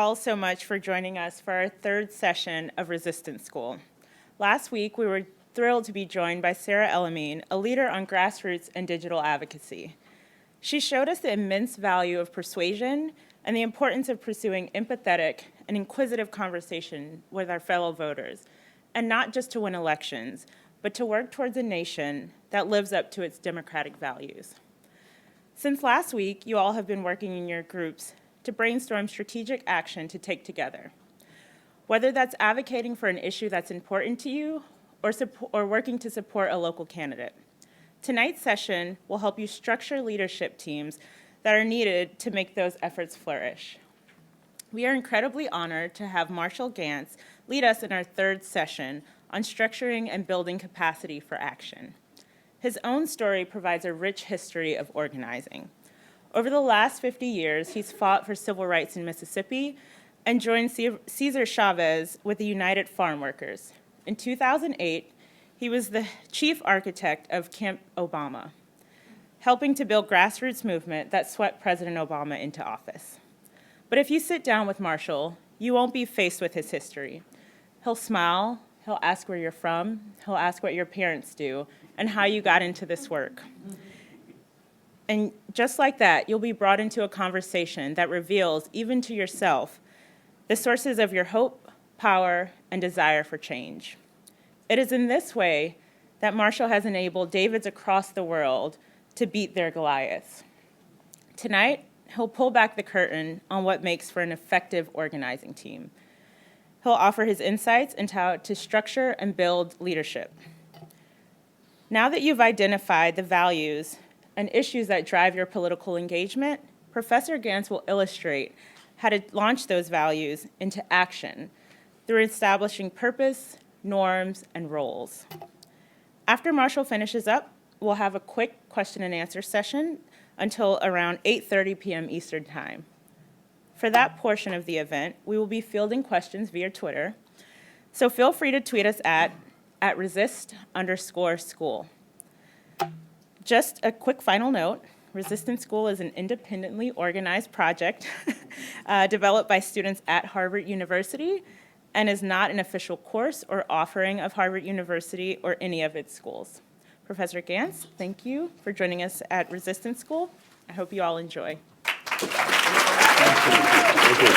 all so much for joining us for our third session of Resistance School. Last week, we were thrilled to be joined by Sarah Elamine, a leader on grassroots and digital advocacy. She showed us the immense value of persuasion and the importance of pursuing empathetic and inquisitive conversation with our fellow voters, and not just to win elections, but to work towards a nation that lives up to its democratic values. Since last week, you all have been working in your groups to brainstorm strategic action to take together. Whether that's advocating for an issue that's important to you or working to support a local candidate. Tonight's session will help you structure leadership teams that are needed to make those efforts flourish. We are incredibly honored to have Marshall Ganz lead us in our third session on structuring and building capacity for action. His own story provides a rich history of organizing. Over the last 50 years, he's fought for civil rights in Mississippi and joined Cesar Chavez with the United Farm Workers. In 2008, he was the chief architect of Camp Obama, helping to build grassroots movement that swept President Obama into office. But if you sit down with Marshall, you won't be faced with his history. He'll smile, he'll ask where you're from, he'll ask what your parents do, and how you got into this work. And just like that, you'll be brought into a conversation that reveals, even to yourself, the sources of your hope, power, and desire for change. It is in this way that Marshall has enabled Davids across the world to beat their Goliaths. Tonight, he'll pull back the curtain on what makes for an effective organizing team. He'll offer his insights into how to structure and build leadership. Now that you've identified the values and issues that drive your political engagement, Professor Ganz will illustrate how to launch those values into action through establishing purpose, norms, and roles. After Marshall finishes up, we'll have a quick question and answer session until around 8:30 p.m. Eastern Time. For that portion of the event, we will be fielding questions via Twitter, so feel free to tweet us at resist_school. Just a quick final note, Resistance School is an independently organized project developed by students at Harvard University and is not an official course or offering of Harvard University or any of its schools. Professor Ganz, thank you for joining us at Resistance School. I hope you all enjoy. Thank you.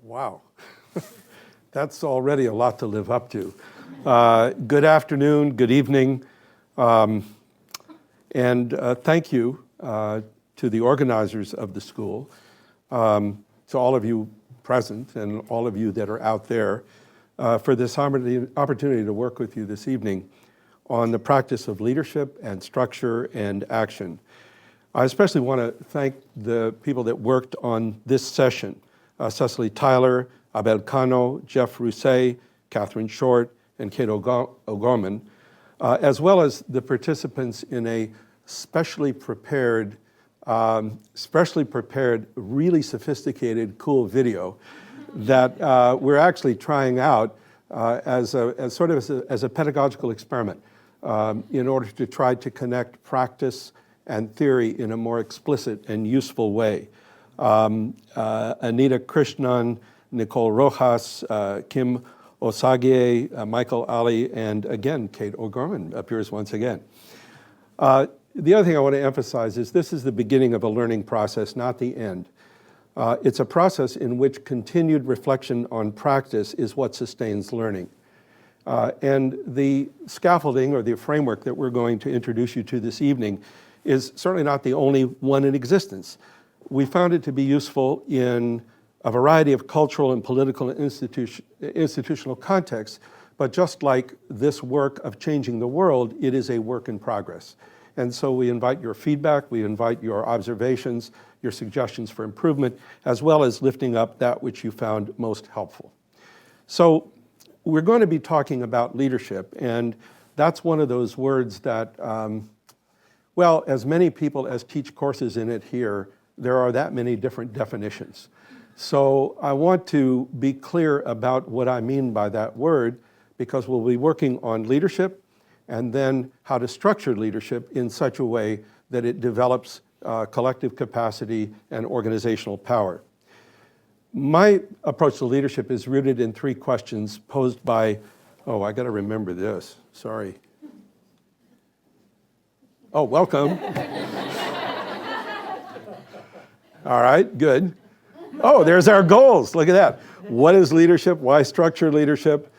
Wow, that's already a lot to live up to. Good afternoon, good evening, and thank you to the organizers of the school, to all of you present and all of you that are out there for this opportunity to work with you this evening on the practice of leadership and structure and action. I especially want to thank the people that worked on this session. Cecily Tyler, Abel Cano, Jeff Rousset, Catherine Short, and Kate O'Gorman, as well as the participants in a specially prepared, really sophisticated, cool video that we're actually trying out as a pedagogical experiment in order to try to connect practice and theory in a more explicit and useful way. Anita Krishnan, Nicole Rojas, Kim Osagie, Michael Ali, and again, Kate O'Gorman appears once again. The other thing I want to emphasize is this is the beginning of a learning process, not the end. It's a process in which continued reflection on practice is what sustains learning. And the scaffolding or the framework that we're going to introduce you to this evening is certainly not the only one in existence. We found it to be useful in a variety of cultural and political and institutional contexts, but just like this work of changing the world, it is a work in progress. And so we invite your feedback, we invite your observations, your suggestions for improvement, as well as lifting up that which you found most helpful. So we're going to be talking about leadership, and that's one of those words that, well, as many people as teach courses in it here, there are that many different definitions. So I want to be clear about what I mean by that word, because we'll be working on leadership, and then how to structure leadership in such a way that it develops collective capacity and organizational power. My approach to leadership is rooted in 3 questions posed by, oh, I got to remember this, sorry. Oh, welcome. All right, good. Oh, there's our goals, look at that. What is leadership? Why structure leadership?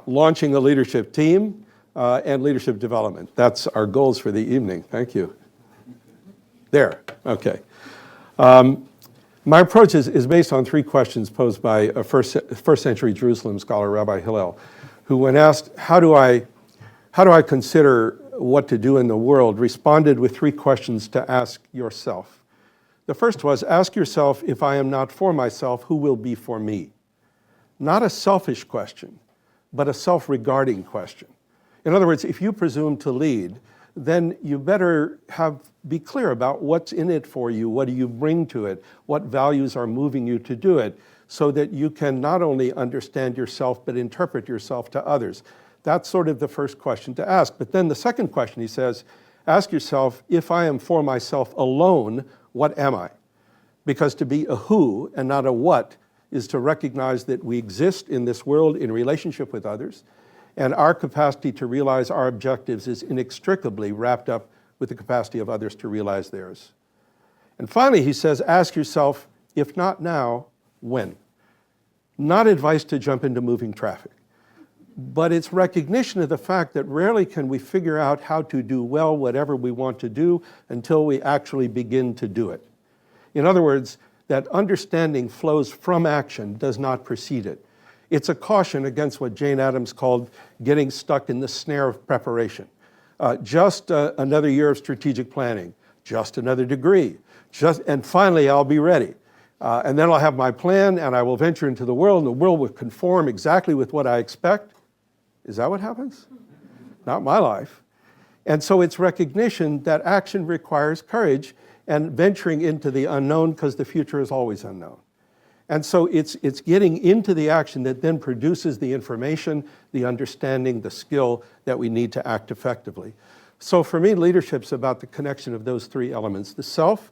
Launching a leadership team, and leadership development. That's our goals for the evening, thank you. There, okay. My approach is based on 3 questions posed by a first century Jerusalem scholar, Rabbi Hillel, who when asked, how do I consider what to do in the world, responded with 3 questions to ask yourself. The first was, ask yourself, if I am not for myself, who will be for me? Not a selfish question, but a self-regarding question. In other words, if you presume to lead, then you better be clear about what's in it for you, what do you bring to it, what values are moving you to do it, so that you can not only understand yourself, but interpret yourself to others. That's sort of the first question to ask. But then the second question, he says, ask yourself, if I am for myself alone, what am I? Because to be a who and not a what is to recognize that we exist in this world in relationship with others, and our capacity to realize our objectives is inextricably wrapped up with the capacity of others to realize theirs. And finally, he says, ask yourself, if not now, when? Not advice to jump into moving traffic, but it's recognition of the fact that rarely can we figure out how to do well whatever we want to do until we actually begin to do it. In other words, that understanding flows from action, does not precede it. It's a caution against what Jane Addams called getting stuck in the snare of preparation. Just another year of strategic planning, just another degree, and finally I'll be ready. And then I'll have my plan and I will venture into the world and the world will conform exactly with what I expect. Is that what happens? Not my life. And so it's recognition that action requires courage and venturing into the unknown, because the future is always unknown. And so it's getting into the action that then produces the information, the understanding, the skill that we need to act effectively. So for me, leadership's about the connection of those 3 elements, the self,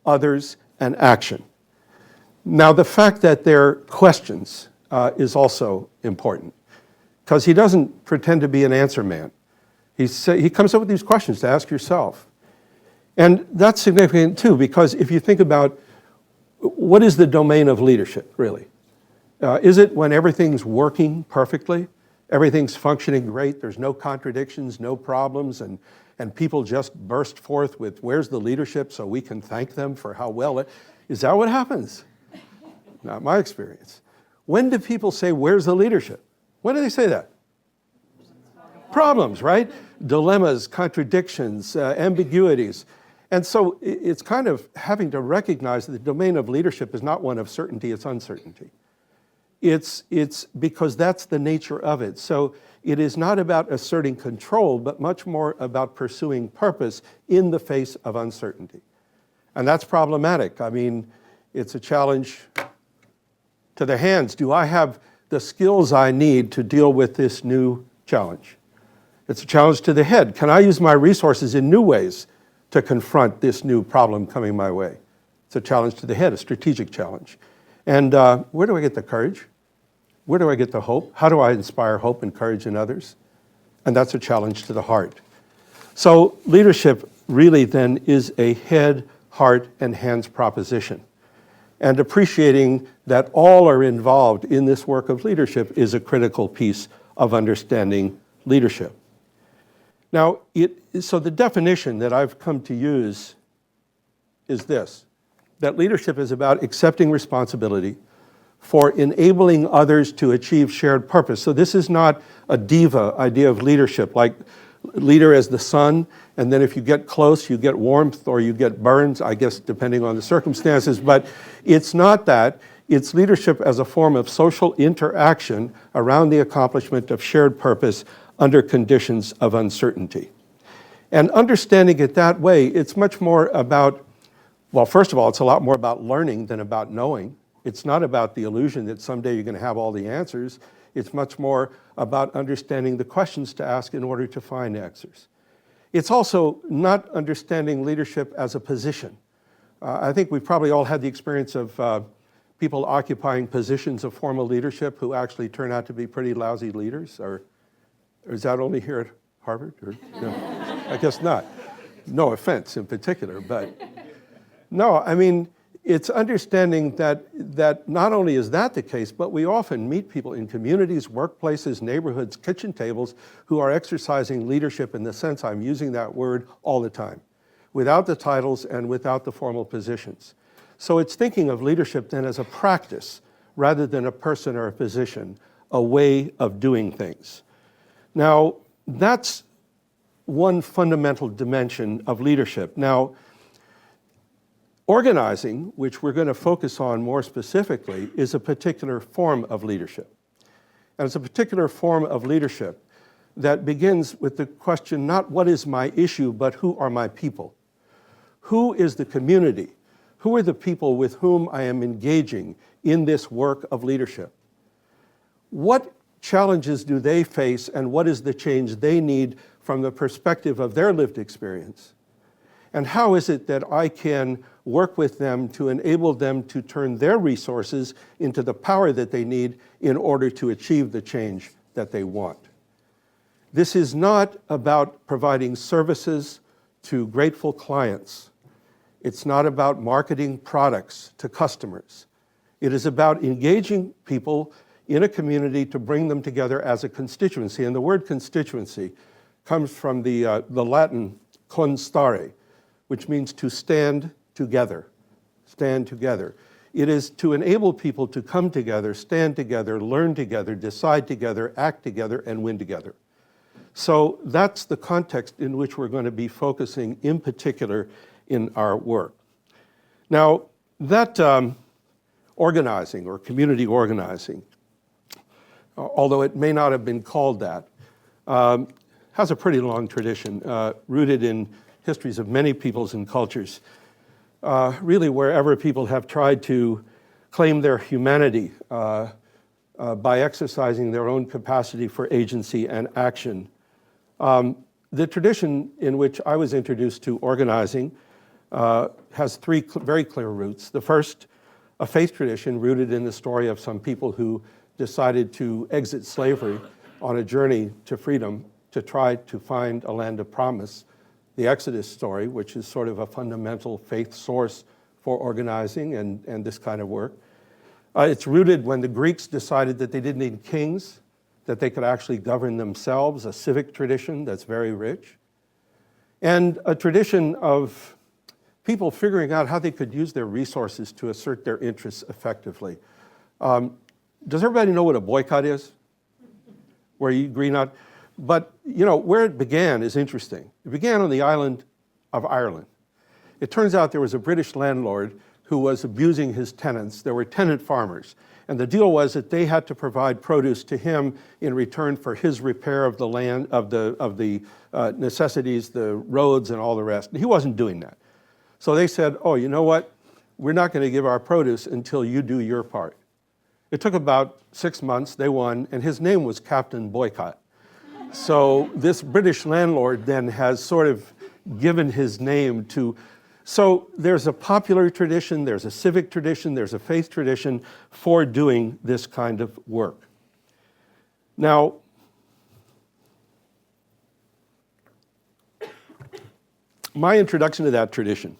others, and action. Now, the fact that they're questions is also important, because he doesn't pretend to be an answer man. He comes up with these questions to ask yourself. And that's significant too, because if you think about what is the domain of leadership, really? Is it when everything's working perfectly, everything's functioning great, there's no contradictions, no problems, and people just burst forth with, where's the leadership, so we can thank them for how well it... Is that what happens? Not my experience. When do people say, where's the leadership? When do they say that? Problems, right? Dilemmas, contradictions, ambiguities. And so it's kind of having to recognize that the domain of leadership is not one of certainty, it's uncertainty. It's because that's the nature of it. So it is not about asserting control, but much more about pursuing purpose in the face of uncertainty. And that's problematic. I mean, it's a challenge to the hands. Do I have the skills I need to deal with this new challenge? It's a challenge to the head. Can I use my resources in new ways to confront this new problem coming my way? It's a challenge to the head, a strategic challenge. And where do I get the courage? Where do I get the hope? How do I inspire hope and courage in others? And that's a challenge to the heart. So leadership really then is a head, heart, and hands proposition. And appreciating that all are involved in this work of leadership is a critical piece of understanding leadership. Now, so the definition that I've come to use is this, that leadership is about accepting responsibility for enabling others to achieve shared purpose. So this is not a diva idea of leadership, like leader as the sun, and then if you get close, you get warmth or you get burns, I guess, depending on the circumstances. But it's not that. It's leadership as a form of social interaction around the accomplishment of shared purpose under conditions of uncertainty. And understanding it that way, it's much more about, well, first of all, it's a lot more about learning than about knowing. It's not about the illusion that someday you're going to have all the answers. It's much more about understanding the questions to ask in order to find answers. It's also not understanding leadership as a position. I think we've probably all had the experience of people occupying positions of formal leadership who actually turn out to be pretty lousy leaders, or is that only here at Harvard? Or, no, I guess not. No offense in particular, but no, I mean, it's understanding that not only is that the case, but we often meet people in communities, workplaces, neighborhoods, kitchen tables who are exercising leadership in the sense I'm using that word all the time, without the titles and without the formal positions. So it's thinking of leadership then as a practice rather than a person or a position, a way of doing things. Now, that's one fundamental dimension of leadership. Now, organizing, which we're going to focus on more specifically, is a particular form of leadership. And it's a particular form of leadership that begins with the question, not what is my issue, but who are my people? Who is the community? Who are the people with whom I am engaging in this work of leadership? What challenges do they face, and what is the change they need from the perspective of their lived experience? And how is it that I can work with them to enable them to turn their resources into the power that they need in order to achieve the change that they want? This is not about providing services to grateful clients. It's not about marketing products to customers. It is about engaging people in a community to bring them together as a constituency. And the word constituency comes from the Latin constare, which means to stand together. Stand together. It is to enable people to come together, stand together, learn together, decide together, act together, and win together. So that's the context in which we're going to be focusing in particular in our work. Now, that organizing or community organizing, although it may not have been called that, has a pretty long tradition, rooted in histories of many peoples and cultures. Really, wherever people have tried to claim their humanity by exercising their own capacity for agency and action. The tradition in which I was introduced to organizing has three very clear roots. The first, a faith tradition rooted in the story of some people who decided to exit slavery on a journey to freedom to try to find a land of promise. The Exodus story, which is sort of a fundamental faith source for organizing and this kind of work. It's rooted when the Greeks decided that they didn't need kings, that they could actually govern themselves, a civic tradition that's very rich. And a tradition of people figuring out how they could use their resources to assert their interests effectively. Does everybody know what a boycott is? Where you agree not? But, you know, where it began is interesting. It began on the island of Ireland. It turns out there was a British landlord who was abusing his tenants. There were tenant farmers. And the deal was that they had to provide produce to him in return for his repair of the land, of the necessities, the roads and all the rest. And he wasn't doing that. So they said, oh, you know what? We're not going to give our produce until you do your part. It took about 6 months, they won, and his name was Captain Boycott. So this British landlord then has sort of given his name to, so there's a popular tradition, there's a civic tradition, there's a faith tradition for doing this kind of work. Now, my introduction to that tradition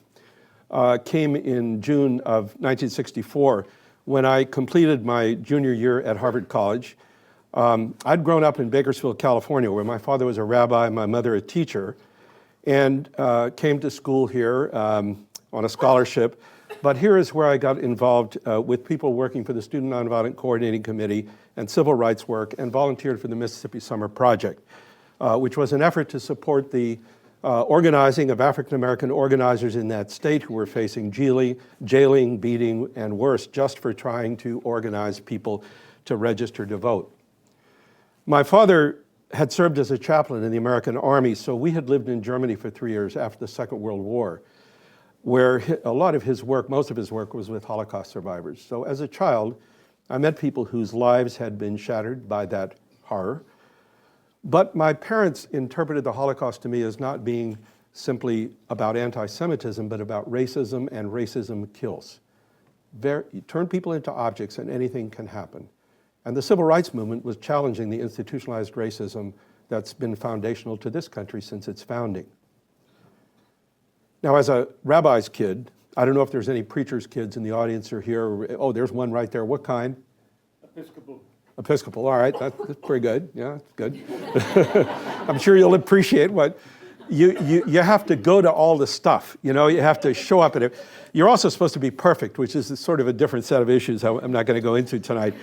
came in June of 1964 when I completed my junior year at Harvard College. I'd grown up in Bakersfield, California, where my father was a rabbi, my mother a teacher, and came to school here on a scholarship. But here is where I got involved with people working for the Student Nonviolent Coordinating Committee and civil rights work, and volunteered for the Mississippi Summer Project, which was an effort to support the organizing of African American organizers in that state who were facing jailing, beating, and worse, just for trying to organize people to register to vote. My father had served as a chaplain in the American Army, so we had lived in Germany for 3 years after the Second World War, where a lot of his work, most of his work, was with Holocaust survivors. So as a child, I met people whose lives had been shattered by that horror. But my parents interpreted the Holocaust to me as not being simply about anti-Semitism, but about racism, and racism kills. You turn people into objects and anything can happen. And the civil rights movement was challenging the institutionalized racism that's been foundational to this country since its founding. Now, as a rabbi's kid, I don't know if there's any preacher's kids in the audience or here. Oh, there's one right there. What kind? Episcopal. Episcopal, all right, that's pretty good. Yeah, that's good. I'm sure you'll appreciate what, you have to go to all the stuff, you know, you have to show up at it. You're also supposed to be perfect, which is sort of a different set of issues I'm not going to go into tonight.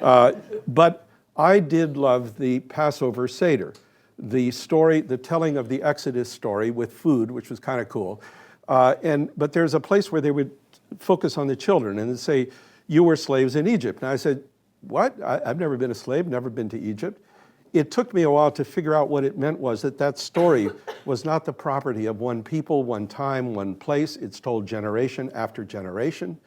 But I did love the Passover Seder, the story, the telling of the Exodus story with food, which was kind of cool. But there's a place where they would focus on the children and say, you were slaves in Egypt. And I said, what? I've never been a slave, never been to Egypt. It took me a while to figure out what it meant was that story was not the property of one people, one time, one place. It's told generation after generation.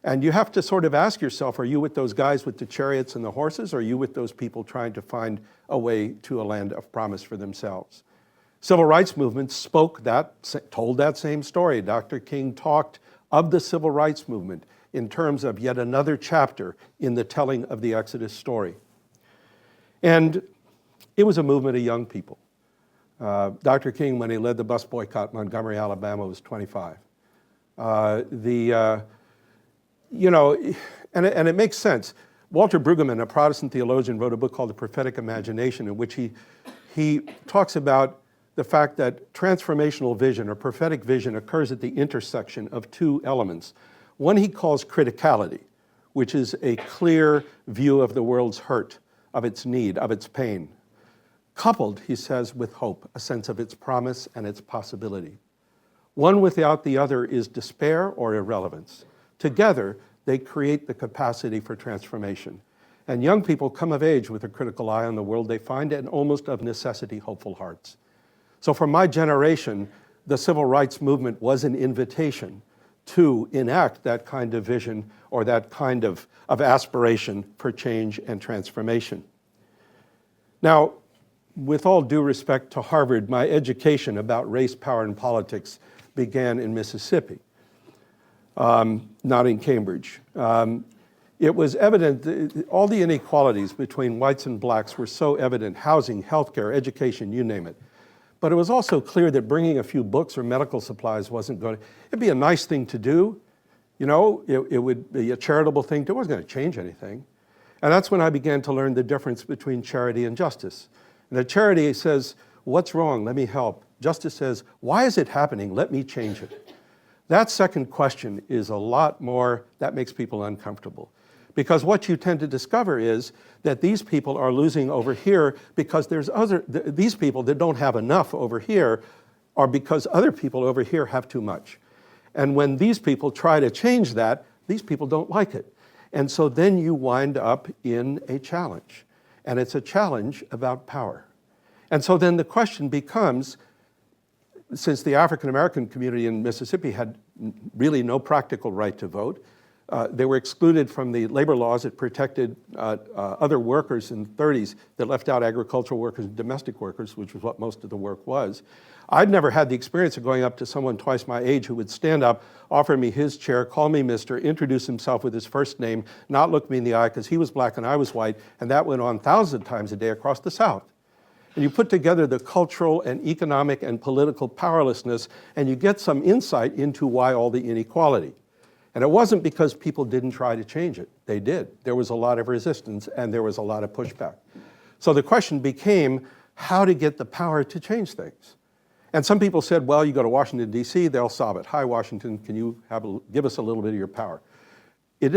And you have to sort of ask yourself, are you with those guys with the chariots and the horses, or are you with those people trying to find a way to a land of promise for themselves? Civil rights movement told that same story. Dr. King talked of the civil rights movement in terms of yet another chapter in the telling of the Exodus story. And it was a movement of young people. Dr. King, when he led the bus boycott in Montgomery, Alabama, was 25. You know, and it makes sense. Walter Brueggemann, a Protestant theologian, wrote a book called The Prophetic Imagination, in which he talks about the fact that transformational vision or prophetic vision occurs at the intersection of two elements. One he calls criticality, which is a clear view of the world's hurt, of its need, of its pain. Coupled, he says, with hope, a sense of its promise and its possibility. One without the other is despair or irrelevance. Together, they create the capacity for transformation. And young people come of age with a critical eye on the world they find and almost of necessity hopeful hearts. So for my generation, the civil rights movement was an invitation to enact that kind of vision or that kind of aspiration for change and transformation. Now, with all due respect to Harvard, my education about race, power, and politics began in Mississippi, not in Cambridge. It was evident, all the inequalities between whites and blacks were so evident: housing, healthcare, education, you name it. But it was also clear that bringing a few books or medical supplies wasn't going to, it'd be a nice thing to do, you know, it would be a charitable thing, it wasn't going to change anything. And that's when I began to learn the difference between charity and justice. And the charity says, what's wrong? Let me help. Justice says, why is it happening? Let me change it. That second question is a lot more, that makes people uncomfortable. Because what you tend to discover is that these people are losing over here because these people that don't have enough over here are because other people over here have too much. And when these people try to change that, these people don't like it. And so then you wind up in a challenge. And it's a challenge about power. And so then the question becomes, since the African American community in Mississippi had really no practical right to vote, they were excluded from the labor laws that protected other workers in the 30s that left out agricultural workers and domestic workers, which was what most of the work was. I'd never had the experience of going up to someone twice my age who would stand up, offer me his chair, call me mister, introduce himself with his first name, not look me in the eye because he was black and I was white, and that went on thousands of times a day across the South. And you put together the cultural and economic and political powerlessness, and you get some insight into why all the inequality. And it wasn't because people didn't try to change it. They did. There was a lot of resistance and there was a lot of pushback. So the question became how to get the power to change things. And some people said, well, you go to Washington, D.C., they'll solve it. Hi, Washington, can you give us a little bit of your power? It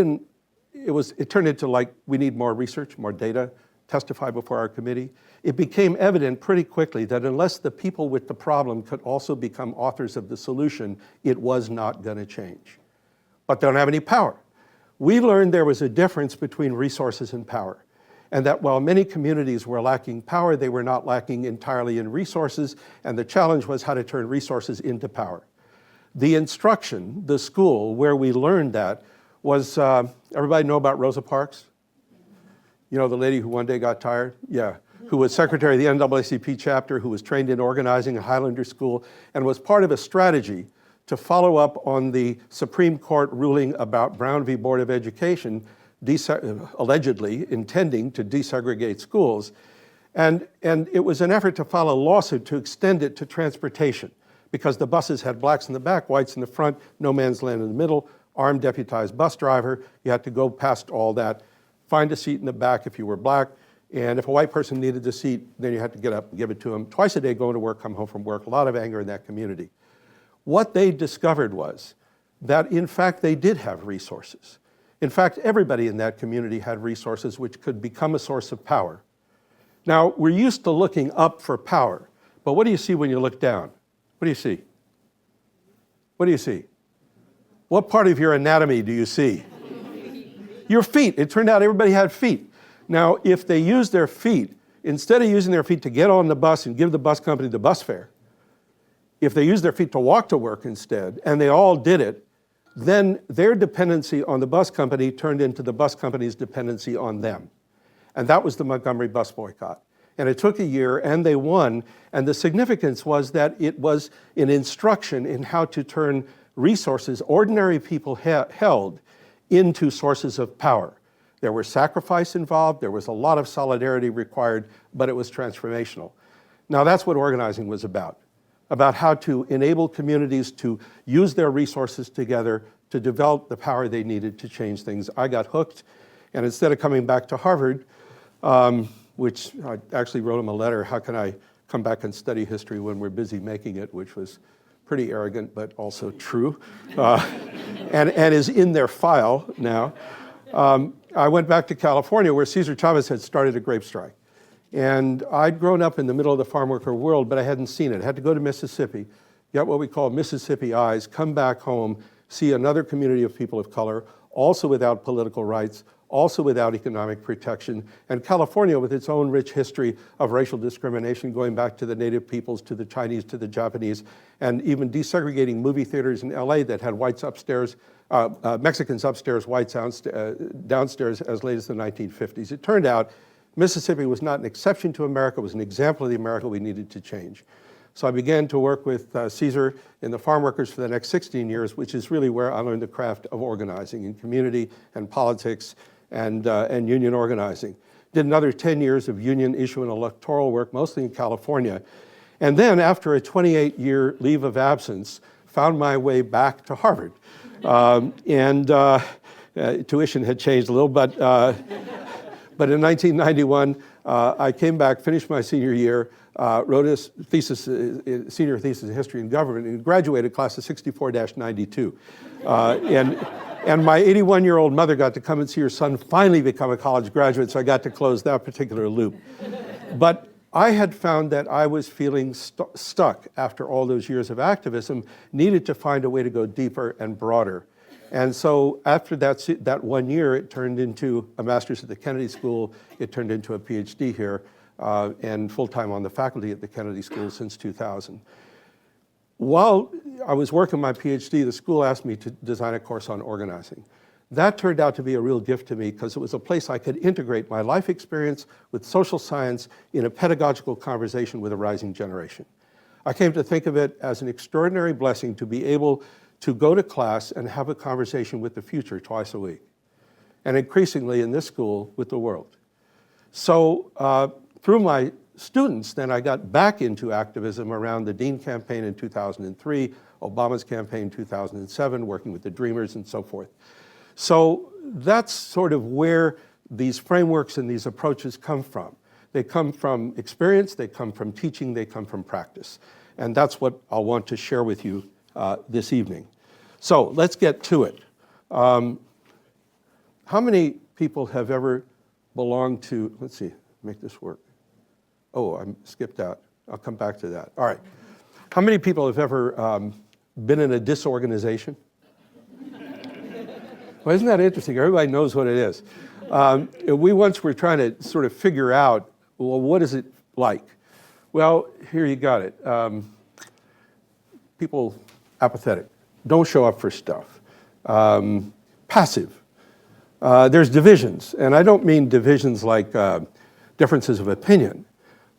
turned into like, we need more research, more data, testify before our committee. It became evident pretty quickly that unless the people with the problem could also become authors of the solution, it was not going to change. But they don't have any power. We learned there was a difference between resources and power, and that while many communities were lacking power, they were not lacking entirely in resources, and the challenge was how to turn resources into power. The instruction, the school where we learned that was, everybody know about Rosa Parks? You know the lady who one day got tired? Yeah. Who was secretary of the NAACP chapter, who was trained in organizing at Highlander School, and was part of a strategy to follow up on the Supreme Court ruling about Brown v. Board of Education, allegedly intending to desegregate schools. And it was an effort to file a lawsuit to extend it to transportation, because the buses had blacks in the back, whites in the front, no man's land in the middle, armed deputized bus driver. You had to go past all that, find a seat in the back if you were black, and if a white person needed the seat, then you had to get up and give it to them. Twice a day, going to work, come home from work. A lot of anger in that community. What they discovered was that, in fact, they did have resources. In fact, everybody in that community had resources which could become a source of power. Now, we're used to looking up for power, but what do you see when you look down? What do you see? What do you see? What part of your anatomy do you see? Your feet. It turned out everybody had feet. Now, if they used their feet, instead of using their feet to get on the bus and give the bus company the bus fare, if they used their feet to walk to work instead, and they all did it, then their dependency on the bus company turned into the bus company's dependency on them. And that was the Montgomery bus boycott. And it took a year, and they won. And the significance was that it was an instruction in how to turn resources ordinary people held into sources of power. There was sacrifice involved, there was a lot of solidarity required, but it was transformational. Now that's what organizing was about how to enable communities to use their resources together to develop the power they needed to change things. I got hooked, and instead of coming back to Harvard, which I actually wrote them a letter, how can I come back and study history when we're busy making it, which was pretty arrogant, but also true, and is in their file now. I went back to California, where Cesar Chavez had started a grape strike. And I'd grown up in the middle of the farm worker world, but I hadn't seen it. I had to go to Mississippi, get what we call Mississippi eyes, come back home, see another community of people of color, also without political rights, also without economic protection, and California with its own rich history of racial discrimination going back to the native peoples, to the Chinese, to the Japanese, and even desegregating movie theaters in LA that had whites upstairs, Mexicans upstairs, whites downstairs as late as the 1950s. It turned out Mississippi was not an exception to America, it was an example of the America we needed to change. So I began to work with Cesar in the farm workers for the next 16 years, which is really where I learned the craft of organizing in community and politics and union organizing. Did another 10 years of union issue and electoral work, mostly in California. And then after a 28-year leave of absence, found my way back to Harvard. Tuition had changed a little, but in 1991, I came back, finished my senior year, wrote a thesis, senior thesis in history and government, and graduated class of 64-92. And my 81-year-old mother got to come and see her son finally become a college graduate, so I got to close that particular loop. But I had found that I was feeling stuck after all those years of activism, needed to find a way to go deeper and broader. And so after that 1 year, it turned into a master's at the Kennedy School, it turned into a PhD here, and full-time on the faculty at the Kennedy School since 2000. While I was working my PhD, the school asked me to design a course on organizing. That turned out to be a real gift to me because it was a place I could integrate my life experience with social science in a pedagogical conversation with a rising generation. I came to think of it as an extraordinary blessing to be able to go to class and have a conversation with the future twice a week, and increasingly in this school with the world. So through my students, then I got back into activism around the Dean campaign in 2003, Obama's campaign in 2007, working with the Dreamers and so forth. So that's sort of where these frameworks and these approaches come from. They come from experience, they come from teaching, they come from practice. And that's what I'll want to share with you this evening. So let's get to it. How many people have ever belonged to, let's see, make this work. Oh, I skipped out. I'll come back to that. All right. How many people have ever been in a disorganization? Well, isn't that interesting? Everybody knows what it is. We once were trying to sort of figure out, well, what is it like? Well, here you got it. People apathetic, don't show up for stuff, passive, there's divisions. And I don't mean divisions like differences of opinion,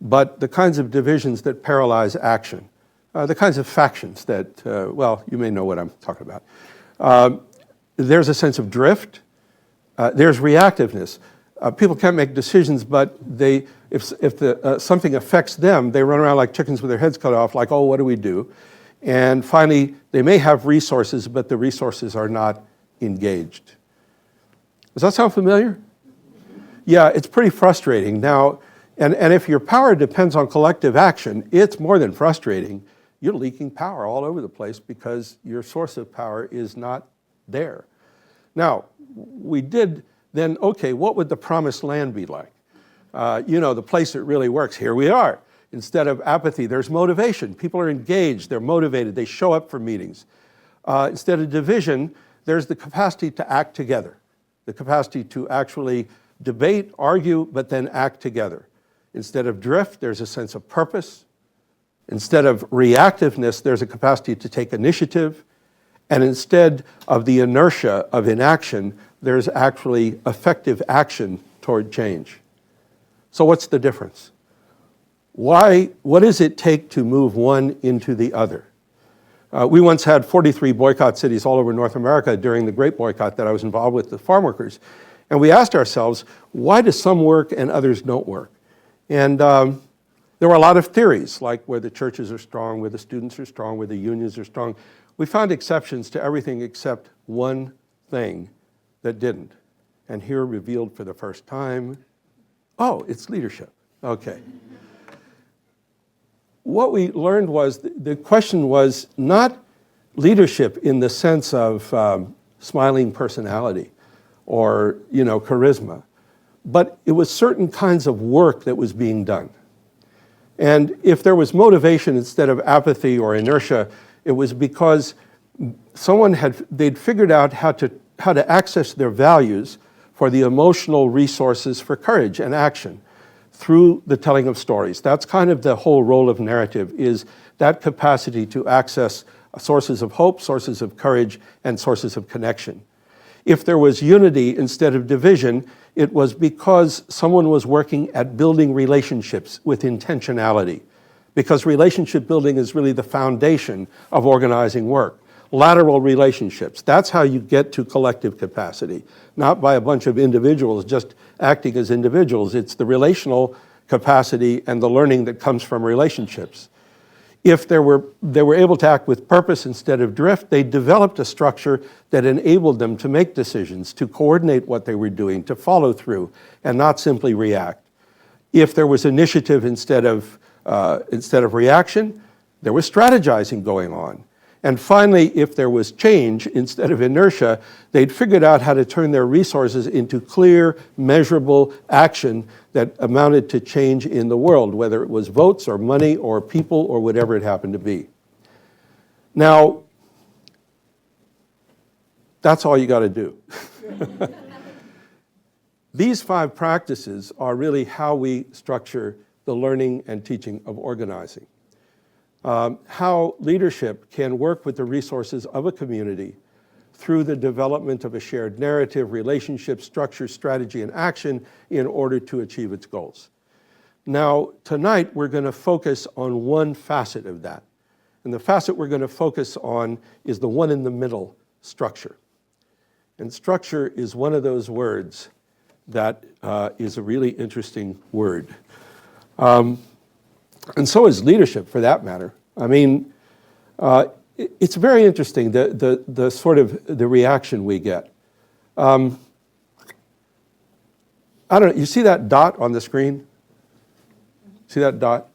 but the kinds of divisions that paralyze action, the kinds of factions that, well, you may know what I'm talking about. There's a sense of drift. There's reactiveness. People can't make decisions, but if something affects them, they run around like chickens with their heads cut off, like, oh, what do we do? And finally, they may have resources, but the resources are not engaged. Does that sound familiar? Yeah, it's pretty frustrating. Now, and if your power depends on collective action, it's more than frustrating. You're leaking power all over the place because your source of power is not there. Now, we did then, okay, what would the promised land be like? The place that really works. Here we are. Instead of apathy, there's motivation. People are engaged, they're motivated, they show up for meetings. Instead of division, there's the capacity to act together, the capacity to actually debate, argue, but then act together. Instead of drift, there's a sense of purpose. Instead of reactiveness, there's a capacity to take initiative. And instead of the inertia of inaction, there's actually effective action toward change. So what's the difference? What does it take to move one into the other? We once had 43 boycott cities all over North America during the Great Boycott that I was involved with the farm workers. And we asked ourselves, why do some work and others don't work? And there were a lot of theories, like where the churches are strong, where the students are strong, where the unions are strong. We found exceptions to everything except one thing that didn't. And here revealed for the first time, oh, it's leadership. Okay. What we learned was, the question was not leadership in the sense of smiling personality or, charisma, but it was certain kinds of work that was being done. And if there was motivation instead of apathy or inertia, it was because they'd figured out how to access their values for the emotional resources for courage and action through the telling of stories. That's kind of the whole role of narrative, is that capacity to access sources of hope, sources of courage, and sources of connection. If there was unity instead of division, it was because someone was working at building relationships with intentionality, because relationship building is really the foundation of organizing work. Lateral relationships, that's how you get to collective capacity, not by a bunch of individuals just acting as individuals. It's the relational capacity and the learning that comes from relationships. If they were able to act with purpose instead of drift, they developed a structure that enabled them to make decisions, to coordinate what they were doing, to follow through, and not simply react. If there was initiative instead of reaction, there was strategizing going on. And finally, if there was change instead of inertia, they'd figured out how to turn their resources into clear, measurable action that amounted to change in the world, whether it was votes or money or people or whatever it happened to be. Now, that's all you got to do. These 5 practices are really how we structure the learning and teaching of organizing. How leadership can work with the resources of a community through the development of a shared narrative, relationship, structure, strategy, and action in order to achieve its goals. Now, tonight we're going to focus on one facet of that. And the facet we're going to focus on is the one in the middle, structure. And structure is one of those words that is a really interesting word. And so is leadership, for that matter. I mean, it's very interesting, the sort of the reaction we get. I don't know, you see that dot on the screen? See that dot?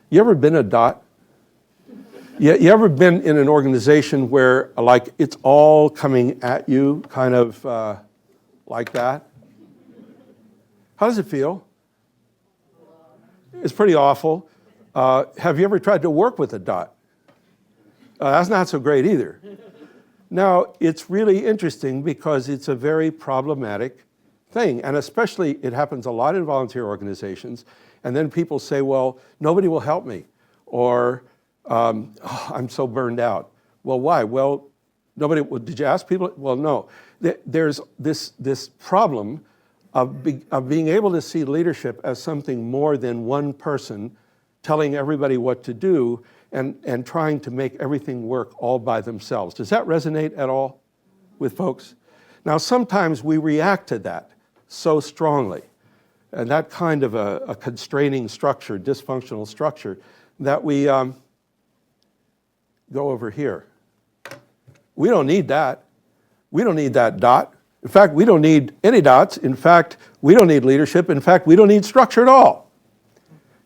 You ever been a dot? You ever been in an organization where, like, it's all coming at you, kind of like that? How does it feel? It's pretty awful. Have you ever tried to work with a dot? That's not so great either. Now, it's really interesting because it's a very problematic thing, and especially it happens a lot in volunteer organizations, and then people say, well, nobody will help me, or oh, I'm so burned out. Well, why? Well, Nobody, well, did you ask people? Well, no. There's this problem of being able to see leadership as something more than one person telling everybody what to do and trying to make everything work all by themselves. Does that resonate at all with folks? Now, sometimes we react to that so strongly, and that kind of a constraining structure, dysfunctional structure, that we go over here. We don't need that. We don't need that dot. In fact, we don't need any dots. In fact, we don't need leadership. In fact, we don't need structure at all.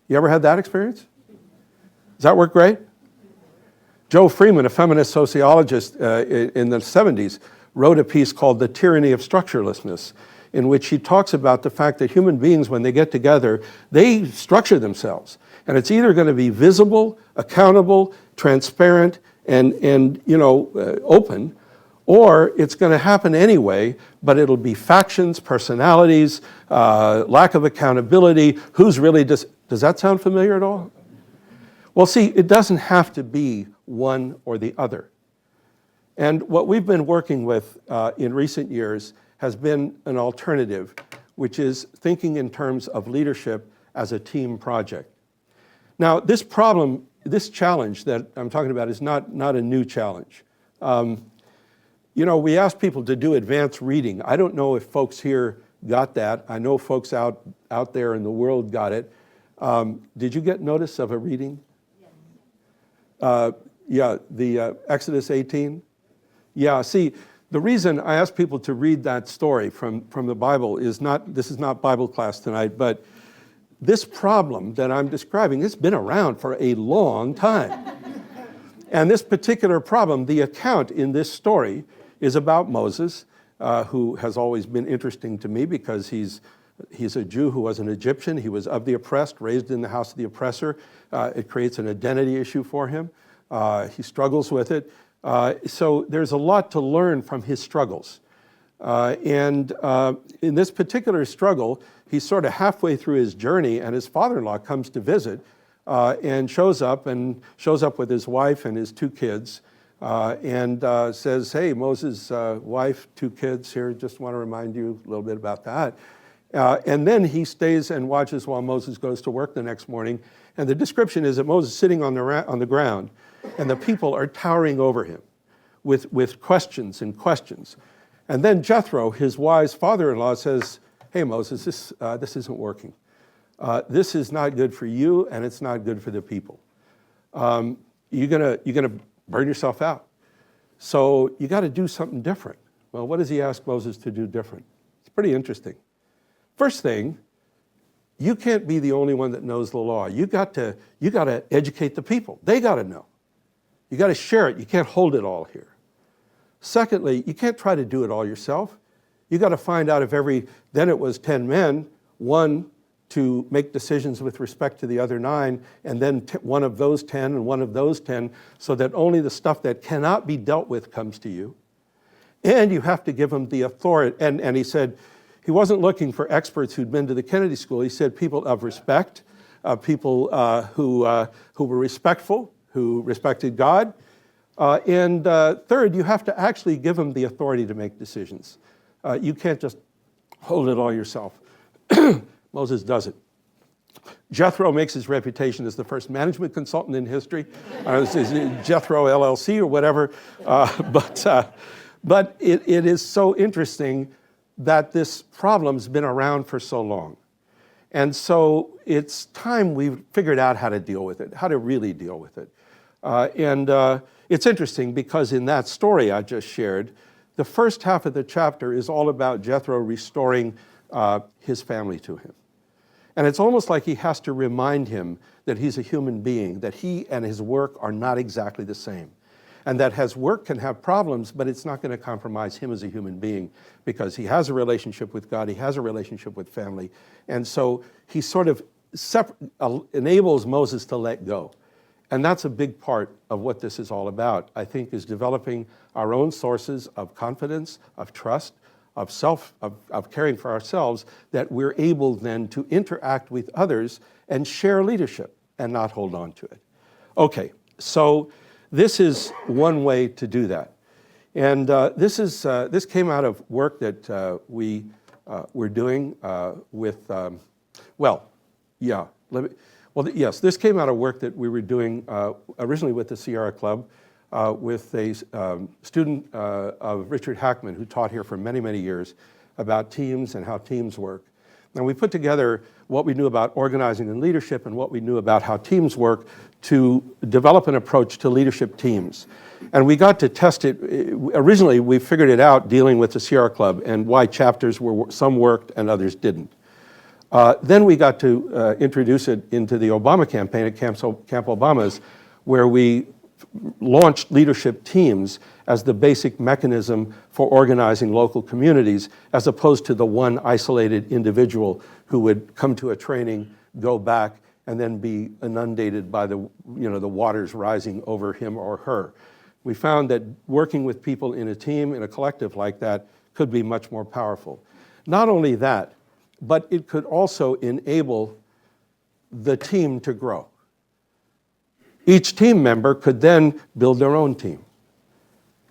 You ever had that experience? Does that work great? Joe Freeman, a feminist sociologist in the 70s, wrote a piece called The Tyranny of Structurelessness, in which he talks about the fact that human beings, when they get together, they structure themselves. And it's either going to be visible, accountable, transparent, and open, or it's going to happen anyway, but it'll be factions, personalities, lack of accountability, who's really does that sound familiar at all? Well, see, it doesn't have to be one or the other. And what we've been working with in recent years has been an alternative, which is thinking in terms of leadership as a team project. Now, this problem, this challenge that I'm talking about is not a new challenge. We asked people to do advanced reading. I don't know if folks here got that. I know folks out there in the world got it. Did you get notice of a reading? Yes. The Exodus 18. Yeah, see, the reason I asked people to read that story from the Bible is this is not Bible class tonight, but this problem that I'm describing, it's been around for a long time. And this particular problem, the account in this story, is about Moses, who has always been interesting to me because he's a Jew who was an Egyptian. He was of the oppressed, raised in the house of the oppressor. It creates an identity issue for him. He struggles with it. So there's a lot to learn from his struggles. And in this particular struggle, he's sort of halfway through his journey, and his father-in-law comes to visit and shows up with his wife and his 2 kids and says, hey, Moses' wife, 2 kids here, just want to remind you a little bit about that. And then he stays and watches while Moses goes to work the next morning. And the description is that Moses is sitting on the ground, and the people are towering over him with questions and questions. And then Jethro, his wise father-in-law, says, hey, Moses, this isn't working. This is not good for you, and it's not good for the people. You're gonna burn yourself out. So you got to do something different. Well, what does he ask Moses to do different? It's pretty interesting. First thing, you can't be the only one that knows the law. You got to educate the people. They got to know. You got to share it. You can't hold it all here. Secondly, you can't try to do it all yourself. You got to find out if then it was 10 men, 1 to make decisions with respect to the other 9, and then one of those 10 and one of those 10, so that only the stuff that cannot be dealt with comes to you. And you have to give them the authority. And he said, he wasn't looking for experts who'd been to the Kennedy School. He said people of respect, people who were respectful, who respected God. And third, you have to actually give them the authority to make decisions. You can't just hold it all yourself. Moses does it. Jethro makes his reputation as the first management consultant in history. This is Jethro LLC or whatever. But it is so interesting that this problem's been around for so long. And so it's time we've figured out how to deal with it, how to really deal with it. It's interesting because in that story I just shared, the first half of the chapter is all about Jethro restoring his family to him. And it's almost like he has to remind him that he's a human being, that he and his work are not exactly the same. And that his work can have problems, but it's not going to compromise him as a human being because he has a relationship with God, he has a relationship with family. And so he sort of enables Moses to let go. And that's a big part of what this is all about, I think, is developing our own sources of confidence, of trust, of caring for ourselves, that we're able then to interact with others and share leadership and not hold on to it. Okay, so this is one way to do that. And this came out of work that we were doing with, yes, this came out of work that we were doing originally with the Sierra Club with a student of Richard Hackman, who taught here for many, many years, about teams and how teams work. And we put together what we knew about organizing and leadership and what we knew about how teams work to develop an approach to leadership teams. And we got to test it. Originally, we figured it out dealing with the Sierra Club and why chapters were, some worked and others didn't. Then we got to introduce it into the Obama campaign at Camp Obama's, where we launched leadership teams as the basic mechanism for organizing local communities, as opposed to the one isolated individual who would come to a training, go back, and then be inundated by the waters rising over him or her. We found that working with people in a team, in a collective like that, could be much more powerful. Not only that, but it could also enable the team to grow. Each team member could then build their own team,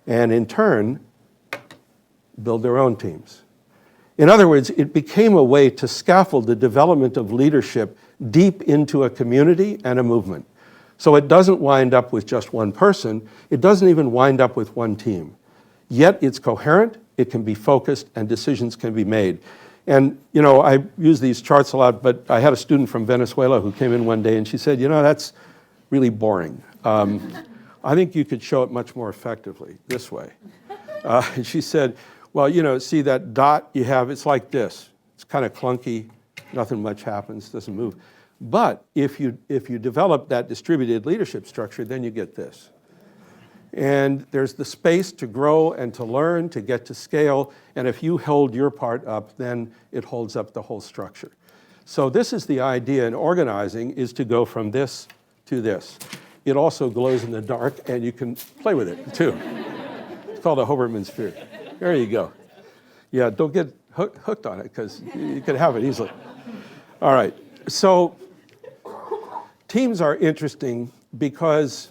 and in turn, build their own teams. In other words, it became a way to scaffold the development of leadership deep into a community and a movement. So it doesn't wind up with just one person, it doesn't even wind up with one team. Yet it's coherent, it can be focused, and decisions can be made. And I use these charts a lot, but I had a student from Venezuela who came in one day and she said, that's really boring. I think you could show it much more effectively this way. And she said, well, see that dot you have, it's like this. It's kind of clunky, nothing much happens, doesn't move. But if you develop that distributed leadership structure, then you get this. And there's the space to grow and to learn, to get to scale, and if you hold your part up, then it holds up the whole structure. So this is the idea in organizing, is to go from this to this. It also glows in the dark, and you can play with it, too. It's called a Hoberman sphere. There you go. Yeah, don't get hooked on it, because you can have it easily. All right, so teams are interesting because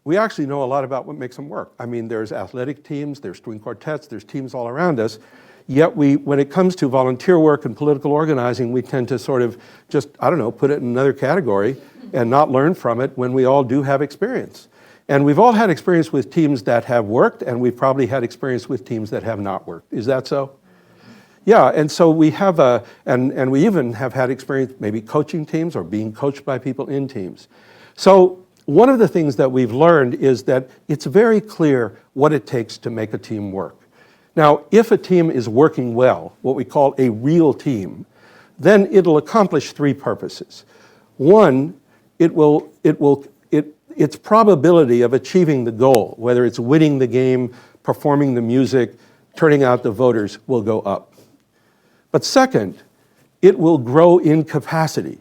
we actually know a lot about what makes them work. I mean, there's athletic teams, there's string quartets, there's teams all around us. Yet when it comes to volunteer work and political organizing, we tend to sort of just, put it in another category and not learn from it when we all do have experience. And we've all had experience with teams that have worked, and we've probably had experience with teams that have not worked. Is that so? Yeah, and so we have and we even have had experience maybe coaching teams or being coached by people in teams. So one of the things that we've learned is that it's very clear what it takes to make a team work. Now, if a team is working well, what we call a real team, then it'll accomplish three purposes. One, its probability of achieving the goal, whether it's winning the game, performing the music, turning out the voters, will go up. But second, it will grow in capacity.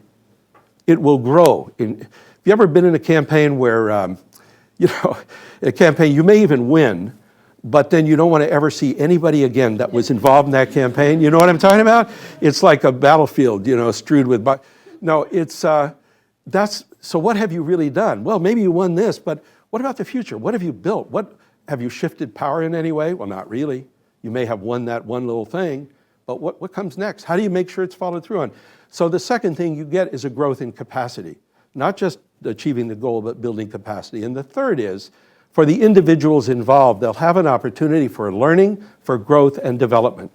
It will grow. Have you ever been in a campaign where, a campaign you may even win, but then you don't want to ever see anybody again that was involved in that campaign? You know what I'm talking about? It's like a battlefield, strewed with... No, it's... So what have you really done? Well, maybe you won this, but what about the future? What have you built? Have you shifted power in any way? Well, not really. You may have won that one little thing, but what comes next? How do you make sure it's followed through on? So the second thing you get is a growth in capacity, not just achieving the goal, but building capacity. And the third is, for the individuals involved, they'll have an opportunity for learning, for growth and development.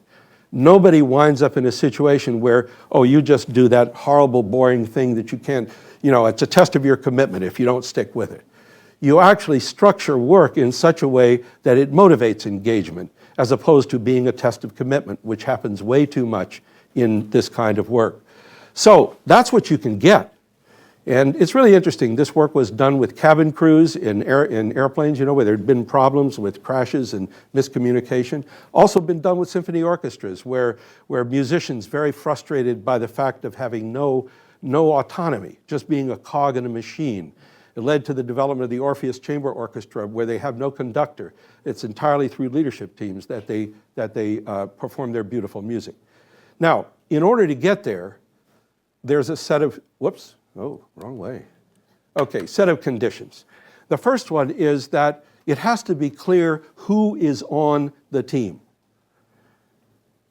Nobody winds up in a situation where, you just do that horrible, boring thing that you can't, it's a test of your commitment if you don't stick with it. You actually structure work in such a way that it motivates engagement, as opposed to being a test of commitment, which happens way too much in this kind of work. So that's what you can get. And it's really interesting. This work was done with cabin crews in airplanes, where there had been problems with crashes and miscommunication. Also been done with symphony orchestras, where musicians, very frustrated by the fact of having no autonomy, just being a cog in a machine. It led to the development of the Orpheus Chamber Orchestra, where they have no conductor. It's entirely through leadership teams that they perform their beautiful music. Now, in order to get there, there's a set of, wrong way. Okay, set of conditions. The first one is that it has to be clear who is on the team.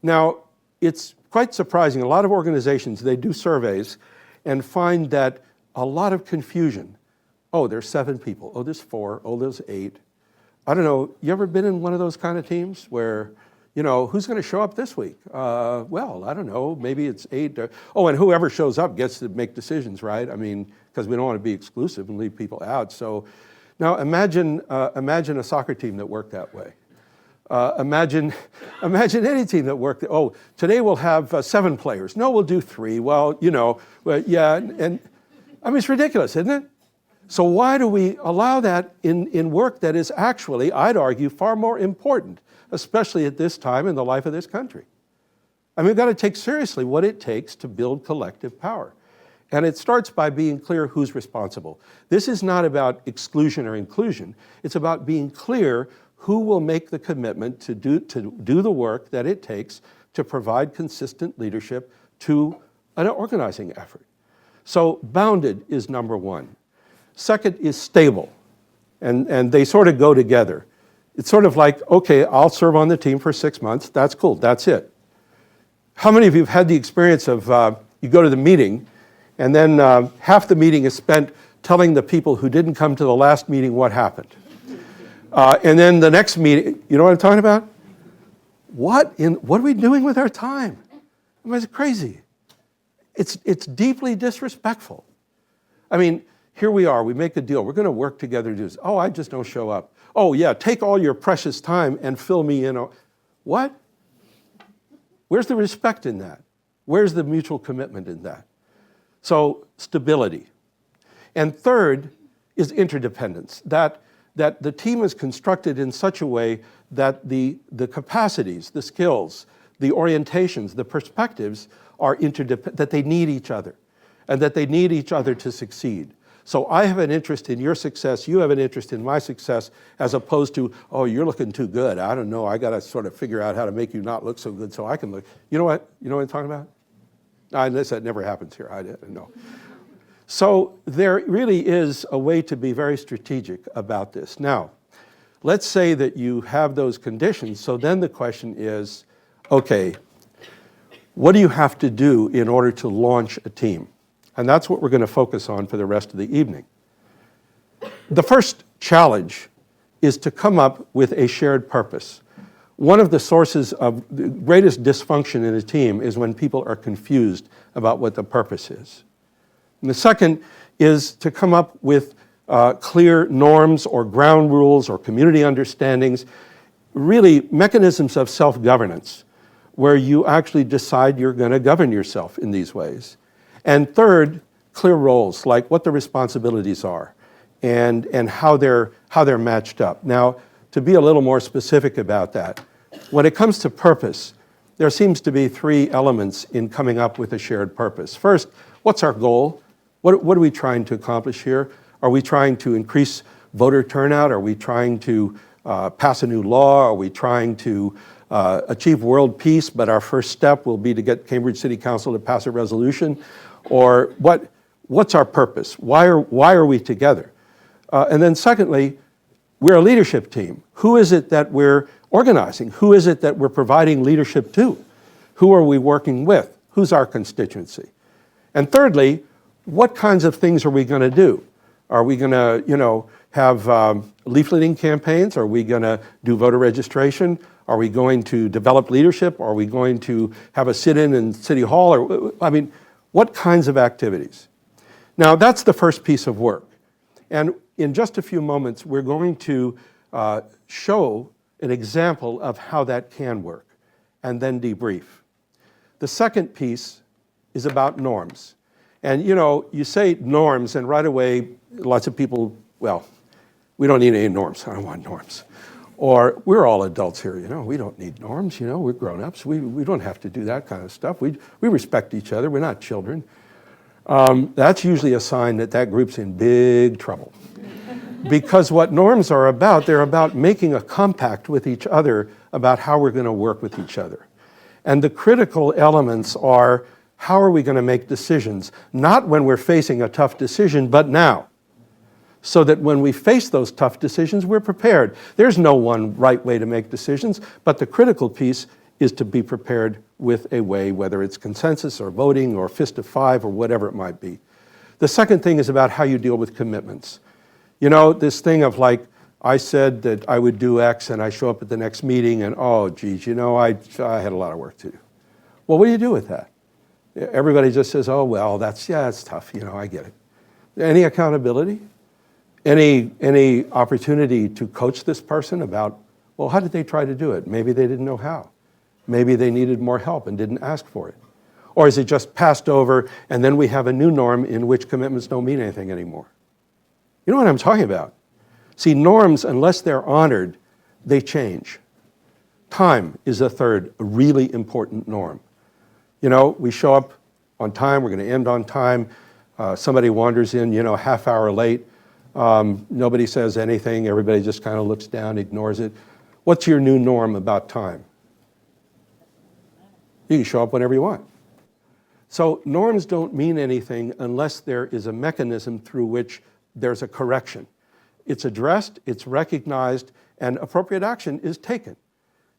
Now, it's quite surprising. A lot of organizations, they do surveys and find that a lot of confusion. Oh, there's 7 people. Oh, there's 4. Oh, there's 8. I don't know, you ever been in one of those kind of teams where, you know, who's going to show up this week? Well, I don't know, maybe it's 8. Oh, and whoever shows up gets to make decisions, right? I mean, because we don't want to be exclusive and leave people out. So now imagine a soccer team that worked that way. Imagine any team that worked. Oh, today we'll have 7 players. No, we'll do 3. Well, you know, yeah, and I mean, it's ridiculous, isn't it? So why do we allow that in work that is actually, I'd argue, far more important, especially at this time in the life of this country? I mean, we've got to take seriously what it takes to build collective power. And it starts by being clear who's responsible. This is not about exclusion or inclusion. It's about being clear who will make the commitment to do the work that it takes to provide consistent leadership to an organizing effort. So bounded is number one. Second is stable, and they sort of go together. It's sort of like, okay, I'll serve on the team for 6 months. That's cool. That's it. How many of you have had the experience of you go to the meeting, and then half the meeting is spent telling the people who didn't come to the last meeting what happened? And then the next meeting, you know what I'm talking about? What are we doing with our time? I mean, it's crazy. It's deeply disrespectful. I mean, here we are, we make a deal. We're going to work together to do this. Oh, I just don't show up. Oh, yeah, take all your precious time and fill me in. What? Where's the respect in that? Where's the mutual commitment in that? So, stability. And third is interdependence, that the team is constructed in such a way that the capacities, the skills, the orientations, the perspectives are interdependent, that they need each other, and that they need each other to succeed. So I have an interest in your success, you have an interest in my success, as opposed to, oh, you're looking too good. I don't know, I got to sort of figure out how to make you not look so good so I can look. You know what I'm talking about? Unless that never happens here, I didn't know. So there really is a way to be very strategic about this. Now, let's say that you have those conditions, so then the question is, okay, what do you have to do in order to launch a team? And that's what we're going to focus on for the rest of the evening. The first challenge is to come up with a shared purpose. One of the sources of the greatest dysfunction in a team is when people are confused about what the purpose is. And the second is to come up with clear norms or ground rules or community understandings, really mechanisms of self-governance, where you actually decide you're going to govern yourself in these ways. And third, clear roles, like what the responsibilities are and how they're matched up. Now, to be a little more specific about that, when it comes to purpose, there seems to be 3 elements in coming up with a shared purpose. First, what's our goal? What are we trying to accomplish here? Are we trying to increase voter turnout? Are we trying to pass a new law? Are we trying to achieve world peace, but our first step will be to get Cambridge City Council to pass a resolution? Or what's our purpose? Why are we together? And then secondly, we're a leadership team. Who is it that we're organizing? Who is it that we're providing leadership to? Who are we working with? Who's our constituency? And thirdly, what kinds of things are we going to do? Are we going to, have leafleting campaigns? Are we going to do voter registration? Are we going to develop leadership? Are we going to have a sit-in in City Hall? Or, what kinds of activities? Now, that's the first piece of work. And in just a few moments, we're going to show an example of how that can work, and then debrief. The second piece is about norms. And you say norms, and right away, lots of people, well, we don't need any norms. I don't want norms. Or we're all adults here, we don't need norms, we're grown-ups. We don't have to do that kind of stuff. We respect each other. We're not children. That's usually a sign that group's in big trouble. Because what norms are about, they're about making a compact with each other about how we're going to work with each other. And the critical elements are, how are we going to make decisions? Not when we're facing a tough decision, but now. so that when we face those tough decisions, we're prepared. There's no one right way to make decisions, but the critical piece is to be prepared with a way, whether it's consensus or voting or fist of five or whatever it might be. The second thing is about how you deal with commitments. You know, this thing of like, I said that I would do X and I show up at the next meeting and, oh, geez, you know, I had a lot of work to do. Well, what do you do with that? Everybody just says, oh, well, that's tough, you know, I get it. Any accountability? Any opportunity to coach this person about, well, how did they try to do it? Maybe they didn't know how. Maybe they needed more help and didn't ask for it. Or is it just passed over and then we have a new norm in which commitments don't mean anything anymore? You know what I'm talking about? See, norms, unless they're honored, they change. Time is a third, a really important norm. You know, we show up on time, we're going to end on time. Somebody wanders in, you know, a half hour late. Nobody says anything. Everybody just kind of looks down, ignores it. What's your new norm about time? You can show up whenever you want. So norms don't mean anything unless there is a mechanism through which there's a correction. It's addressed, it's recognized, and appropriate action is taken.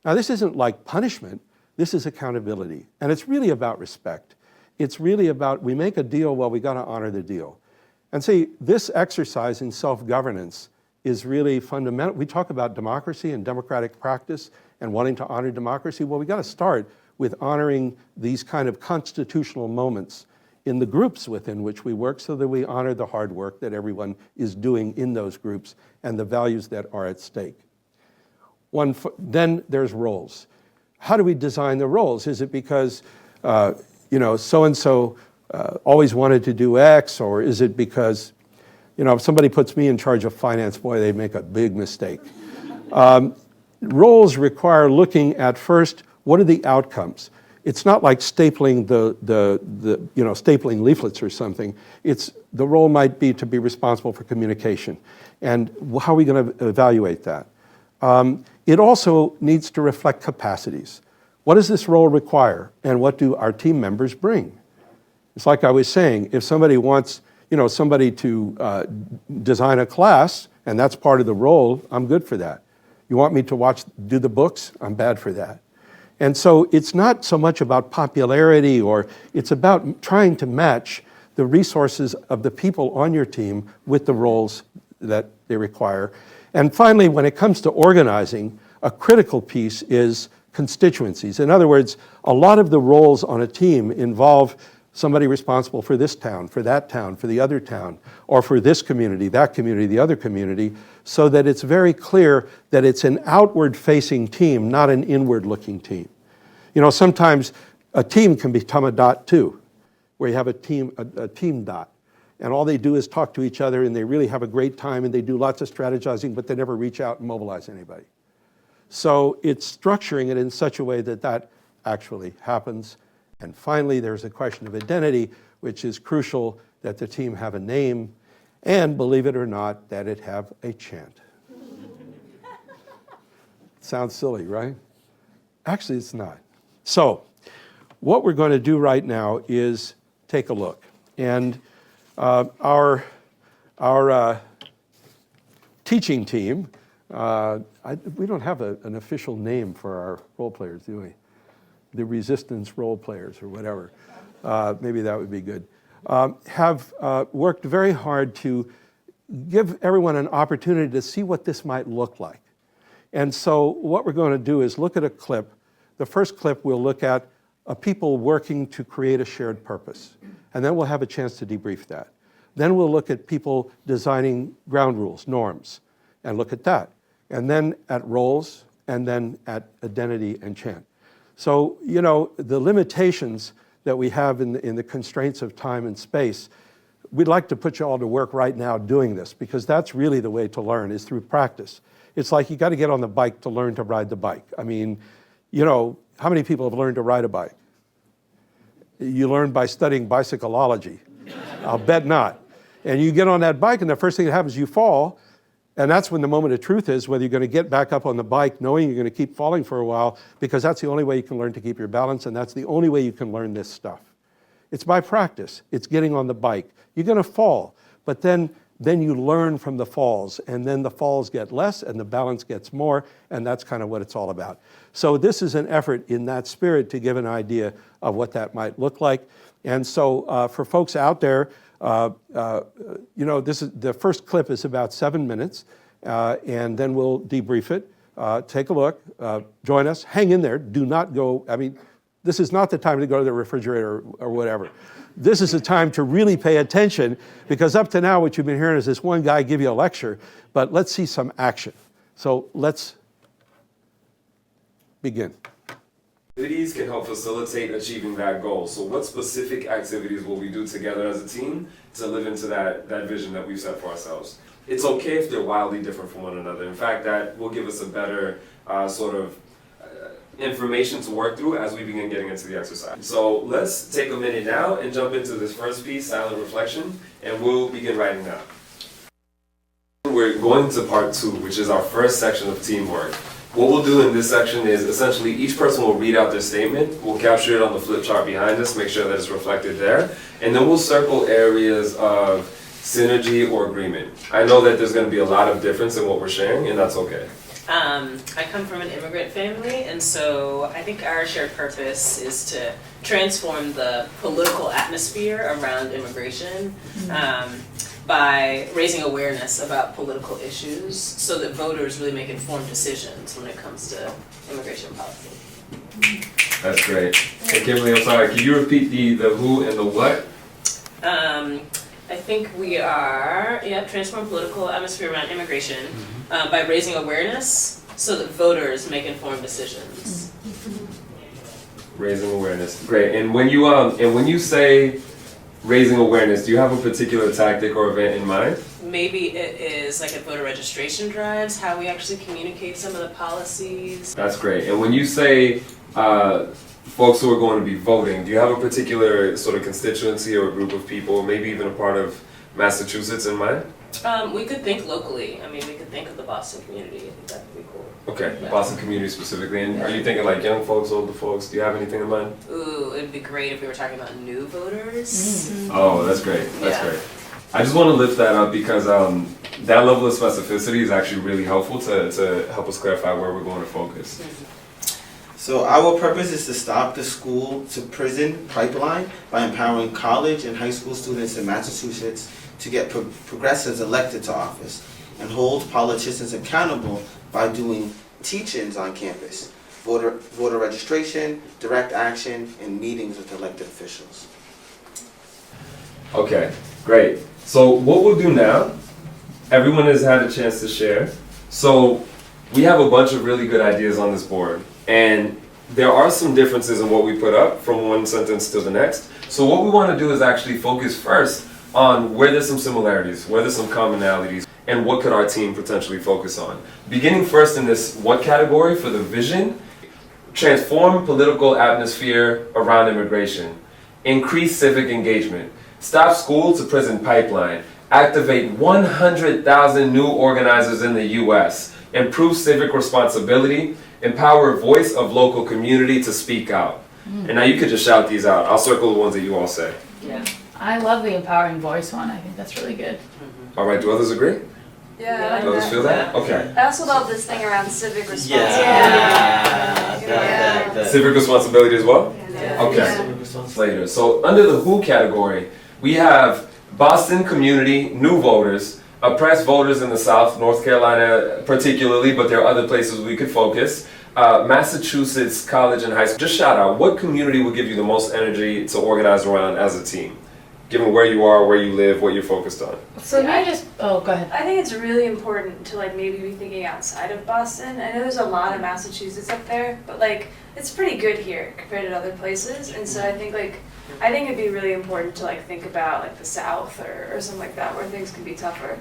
Now, this isn't like punishment. This is accountability. And it's really about respect. It's really about, we make a deal, well, we got to honor the deal. And see, this exercise in self-governance is really fundamental. We talk about democracy and democratic practice and wanting to honor democracy. Well, we got to start with honoring these kind of constitutional moments in the groups within which we work so that we honor the hard work that everyone is doing in those groups and the values that are at stake. Then there's roles. How do we design the roles? Is it because, you know, so-and-so always wanted to do X, or is it because, you know, if somebody puts me in charge of finance, boy, they make a big mistake. Roles require looking at first, what are the outcomes? It's not like stapling stapling leaflets or something. The role might be to be responsible for communication. And how are we going to evaluate that? It also needs to reflect capacities. What does this role require? And what do our team members bring? It's like I was saying, if somebody wants, you know, somebody to design a class, and that's part of the role, I'm good for that. You want me to do the books? I'm bad for that. And so it's not so much about popularity, or it's about trying to match the resources of the people on your team with the roles that they require. And finally, when it comes to organizing, a critical piece is constituencies. In other words, a lot of the roles on a team involve somebody responsible for this town, for that town, for the other town, or for this community, that community, the other community, so that it's very clear that it's an outward-facing team, not an inward-looking team. You know, sometimes a team can become a dot too, where you have a team dot, and all they do is talk to each other, and they really have a great time, and they do lots of strategizing, but they never reach out and mobilize anybody. So it's structuring it in such a way that that actually happens. And finally, there's a question of identity, which is crucial, that the team have a name, and believe it or not, that it have a chant. Sounds silly, right? Actually, it's not. So what we're going to do right now is take a look. And our teaching team, we don't have an official name for our role players, do we? The resistance role players or whatever. Maybe that would be good. Have worked very hard to give everyone an opportunity to see what this might look like. And so what we're going to do is look at a clip. The first clip we'll look at people working to create a shared purpose. And then we'll have a chance to debrief that. Then we'll look at people designing ground rules, norms, and look at that. And then at roles, and then at identity and chant. So, you know, the limitations that we have in the constraints of time and space, we'd like to put you all to work right now doing this, because that's really the way to learn, is through practice. It's like you got to get on the bike to learn to ride the bike. I mean, you know, how many people have learned to ride a bike? You learn by studying bicycleology. I'll bet not. And you get on that bike, and the first thing that happens is you fall. And that's when the moment of truth is, whether you're going to get back up on the bike knowing you're going to keep falling for a while, because that's the only way you can learn to keep your balance, and that's the only way you can learn this stuff. It's by practice. It's getting on the bike. You're going to fall, but then then you learn from the falls, and then the falls get less and the balance gets more, and that's kind of what it's all about. So this is an effort in that spirit to give an idea of what that might look like. And so for folks out there, this is the first clip is about 7 minutes, and then we'll debrief it. Take a look, join us, hang in there, do not go, this is not the time to go to the refrigerator or whatever. This is the time to really pay attention, because up to now what you've been hearing is this one guy give you a lecture, but let's see some action. So let's begin. Activities can help facilitate achieving that goal. So what specific activities will we do together as a team to live into that vision that we've set for ourselves? It's okay if they're wildly different from one another. In fact, that will give us a better information to work through as we begin getting into the exercise. So let's take a minute now and jump into this first piece, silent reflection, and we'll begin writing now. We're going to part 2, which is our first section of teamwork. What we'll do in this section is essentially each person will read out their statement. We'll capture it on the flip chart behind us, make sure that it's reflected there, and then we'll circle areas of synergy or agreement. I know that there's going to be a lot of difference in what we're sharing, and that's okay. I come from an immigrant family, and so I think our shared purpose is to transform the political atmosphere around immigration by raising awareness about political issues so that voters really make informed decisions when it comes to immigration policy. That's great. Hey Kimberly, I'm sorry, can you repeat the who and the what? I think we are, transform political atmosphere around immigration by raising awareness so that voters make informed decisions. Raising awareness, great. And when you say raising awareness, do you have a particular tactic or event in mind? Maybe it is like at voter registration drives, how we actually communicate some of the policies. That's great. And when you say folks who are going to be voting, do you have a particular sort of constituency or a group of people, maybe even a part of Massachusetts in mind? We could think locally. We could think of the Boston community. I think that would be cool. Okay, Yeah. Boston community specifically. And are you thinking like young folks, older folks? Do you have anything in mind? Ooh, it'd be great if we were talking about new voters. Oh, that's great. That's Yeah. great. I just want to lift that up because that level of specificity is actually really helpful to help us clarify where we're going to focus. So our purpose is to stop the school to prison pipeline by empowering college and high school students in Massachusetts to get progressives elected to office and hold politicians accountable by doing teach-ins on campus, voter registration, direct action, and meetings with elected officials. Okay, great. So what we'll do now, everyone has had a chance to share. So we have a bunch of really good ideas on this board, and there are some differences in what we put up from one sentence to the next. So what we want to do is actually focus first on where there's some similarities, where there's some commonalities, and what could our team potentially focus on. Beginning first in this what category for the vision, transform political atmosphere around immigration, increase civic engagement, stop school to prison pipeline, activate 100,000 new organizers in the US, improve civic responsibility, empower voice of local community to speak out. And now you could just shout these out. I'll circle the ones that you all say. Yeah. I love the empowering voice one. I think that's really good. All right, do others agree? Yeah, Do others feel that? Okay. I also love this thing around civic responsibility. Civic responsibility as well? Yeah. Okay. Later. So under the who category, we have Boston community, new voters, oppressed voters in the South, North Carolina particularly, but there are other places we could focus. Massachusetts college and high school. Just shout out, what community would give you the most energy to organize around as a team? Given where you are, where you live, what you're focused on. So Yeah, go ahead. I think it's really important to maybe be thinking outside of Boston. I know there's a lot of Massachusetts up there, but it's pretty good here compared to other places. And so I think it'd be really important to think about the South or something like that where things can be tougher.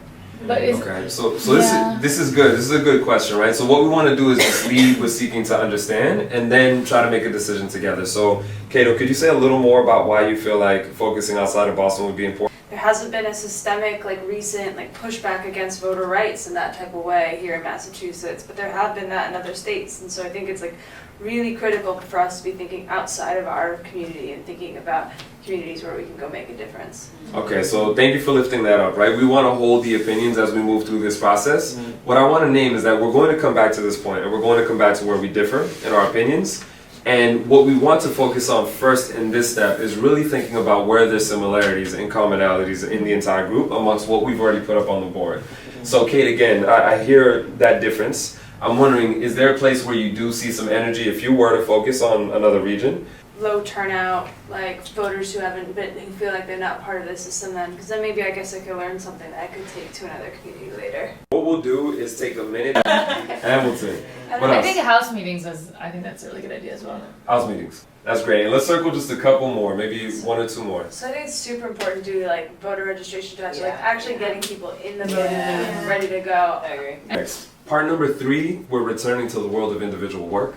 But is, Okay, so Yeah. this is good. This is a good question, right? So what we want to do is just lead with seeking to understand, and then try to make a decision together. So, Cato, could you say a little more about why you feel like focusing outside of Boston would be important? there hasn't been a systemic, like recent, like pushback against voter rights in that type of way here in Massachusetts, but there have been that in other states. And so I think it's like really critical for us to be thinking outside of our community and thinking about communities where we can go make a difference. Okay, so thank you for lifting that up, right? We want to hold the opinions as we move through this process. What I want to name is that we're going to come back to this point, and we're going to come back to where we differ in our opinions. And what we want to focus on first in this step is really thinking about where there's similarities and commonalities in the entire group amongst what we've already put up on the board. So Kate, again, I hear that difference. I'm wondering, is there a place where you do see some energy if you were to focus on another region? Low turnout, like voters who who feel like they're not part of the system then, because then maybe I guess I could learn something that I could take to another community later. What we'll do is take a minute. Hamilton. What I else? think house meetings I think that's a really good idea as well. House meetings. That's great. And let's circle just a couple more, maybe one or two more. So I think it's super important to do like voter registration drives, like Yeah. actually getting people in the voting Yeah. booth, ready to go. I agree. Next. Part number 3, we're returning to the world of individual work.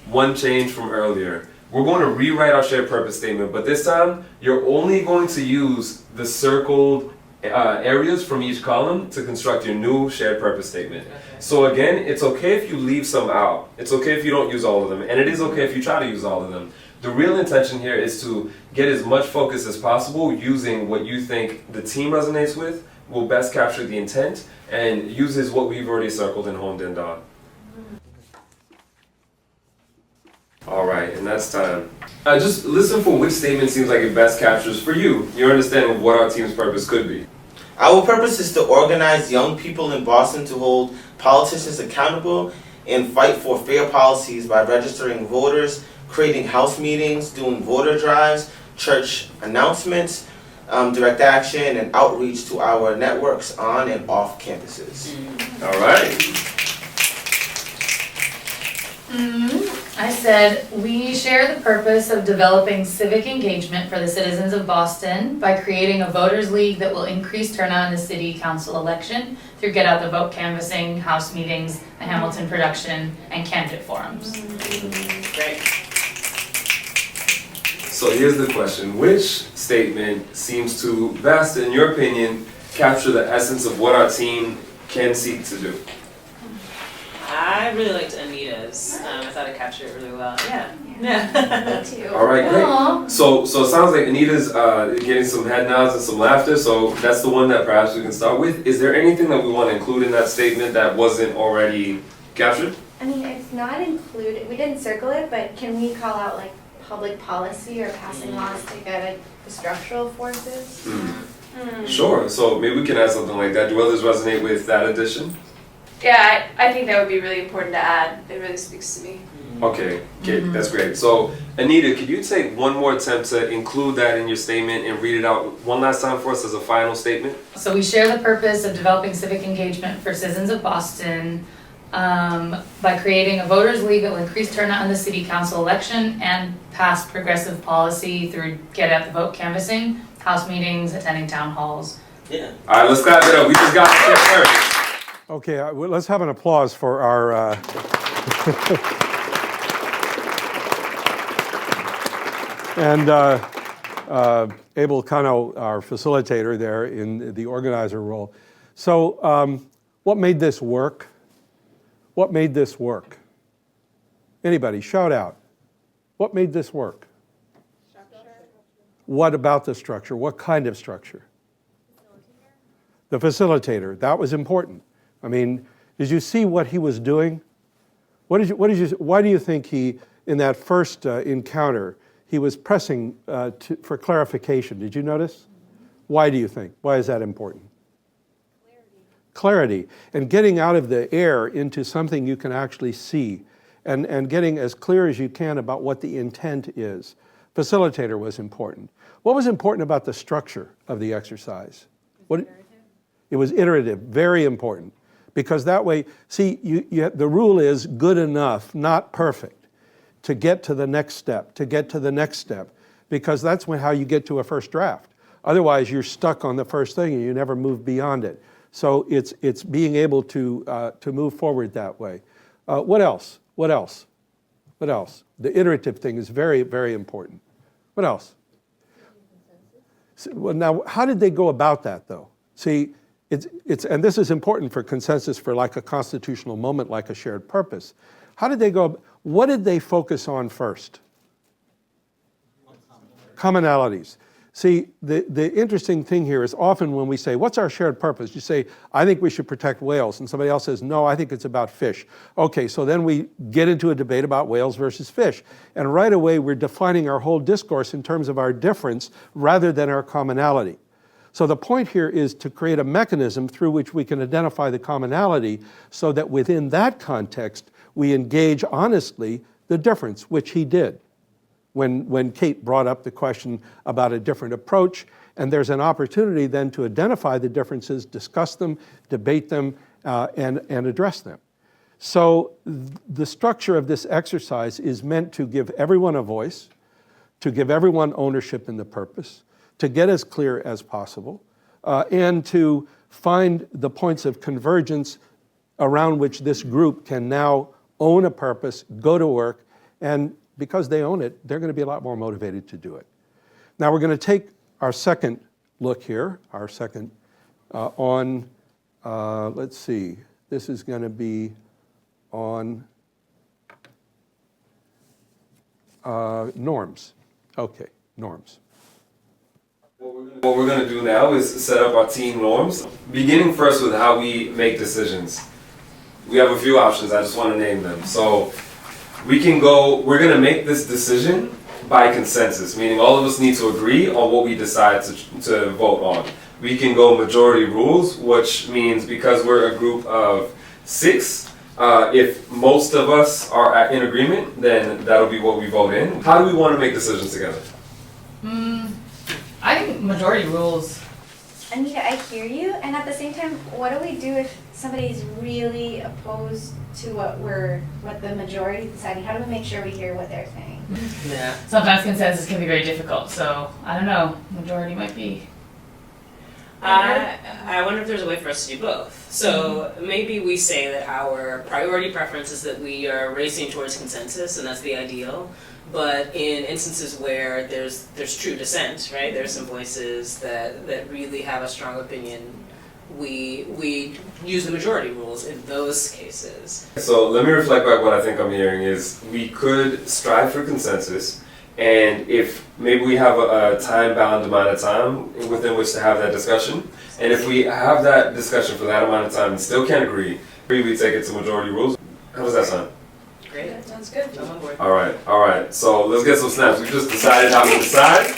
One change from earlier. We're going to rewrite our shared purpose statement, but this time you're only going to use the circled areas from each column to construct your new shared purpose statement. So again, it's okay if you leave some out. It's okay if you don't use all of them, and it is okay if you try to use all of them. The real intention here is to get as much focus as possible using what you think the team resonates with, will best capture the intent, and uses what we've already circled and honed in on. All right, and that's time. Just listen for which statement seems like it best captures for you your understanding of what our team's purpose could be. Our purpose is to organize young people in Boston to hold politicians accountable and fight for fair policies by registering voters, creating house meetings, doing voter drives, church announcements, direct action, and outreach to our networks on and off campuses. All right. I said, we share the purpose of developing civic engagement for the citizens of Boston by creating a voters league that will increase turnout in the city council election through get out the vote canvassing, house meetings, a Hamilton production, and candidate forums. Great. So here's the question. Which statement seems to best, in your opinion, capture the essence of what our team can seek to do? I really liked Anita's. I thought it captured it really well. Yeah. Me too. All right, great. Aw. So it sounds like Anita's getting some head nods and some laughter, so that's the one that perhaps we can start with. Is there anything that we want to include in that statement that wasn't already captured? I mean, it's not included, we didn't circle it, but can we call out like public policy or passing laws to get at the structural forces? Sure, so maybe we can add something like that. Do others resonate with that addition? Yeah, I think that would be really important to add. It really speaks to me. Okay, that's great. So, Anita, could you take one more attempt to include that in your statement and read it out one last time for us as a final statement? So we share the purpose of developing civic engagement for citizens of Boston by creating a voters league that will increase turnout in the city council election and pass progressive policy through get out the vote canvassing, house meetings, attending town halls. Yeah. All right, let's clap it up. We just got to first. Okay, well, let's have an applause for our and Abel Cano, our facilitator there in the organizer role. So what made this work? What made this work? Anybody, shout out. What made this work? Structure. What about the structure? What kind of structure? The facilitator. That was important. I mean, did you see what he was doing? Why do you think he, in that first encounter, he was pressing for clarification? Did you notice? Why do you think? Why is that important? Clarity. And getting out of the air into something you can actually see and getting as clear as you can about what the intent is. Facilitator was important. What was important about the structure of the exercise? It was iterative, very important. Because that way, see, the rule is good enough, not perfect, to get to the next step, because that's how you get to a first draft. Otherwise, you're stuck on the first thing and you never move beyond it. So it's being able to move forward that way. What else? The iterative thing is very, very important. What else? Well, now, how did they go about that, though? See, and this is important for consensus for like a constitutional moment, like a shared purpose. How did they go? What did they focus on first? Commonalities. See, the interesting thing here is often when we say, what's our shared purpose? You say, I think we should protect whales. And somebody else says, no, I think it's about fish. Okay, so then we get into a debate about whales versus fish. And right away, we're defining our whole discourse in terms of our difference rather than our commonality. So the point here is to create a mechanism through which we can identify the commonality so that within that context, we engage honestly the difference, which he did. When Kate brought up the question about a different approach, and there's an opportunity then to identify the differences, discuss them, debate them, and address them. So the structure of this exercise is meant to give everyone a voice, to give everyone ownership in the purpose, to get as clear as possible, and to find the points of convergence around which this group can now own a purpose, go to work, and because they own it, they're going to be a lot more motivated to do it. Now we're going to take our second look here, our second on, let's see, this is going to be on norms. Okay, norms. What we're going to do now is set up our team norms, beginning first with how we make decisions. We have a few options, I just want to name them. So we're going to make this decision by consensus, meaning all of us need to agree on what we decide to vote on. We can go majority rules, which means because we're a group of 6, if most of us are in agreement, then that'll be what we vote in. How do we want to make decisions together? I think majority rules. Anita, I hear you, and at the same time, what do we do if somebody's really opposed to what the majority is deciding? How do we make sure we hear what they're saying? Yeah. Sometimes consensus can be very difficult, so I don't know. Majority might be. I wonder if there's a way for us to do both. So maybe we say that our priority preference is that we are racing towards consensus, and that's the ideal. But in instances where there's true dissent, right? There's some voices that really have a strong opinion. We use the majority rules in those cases. So let me reflect back what I think I'm hearing is we could strive for consensus, and if maybe we have a time-bound amount of time within which to have that discussion, and if we have that discussion for that amount of time and still can't agree, we take it to majority rules. How does that sound? Great. That sounds good. I'm on board. All right. So let's get some snaps. We've just decided how to decide.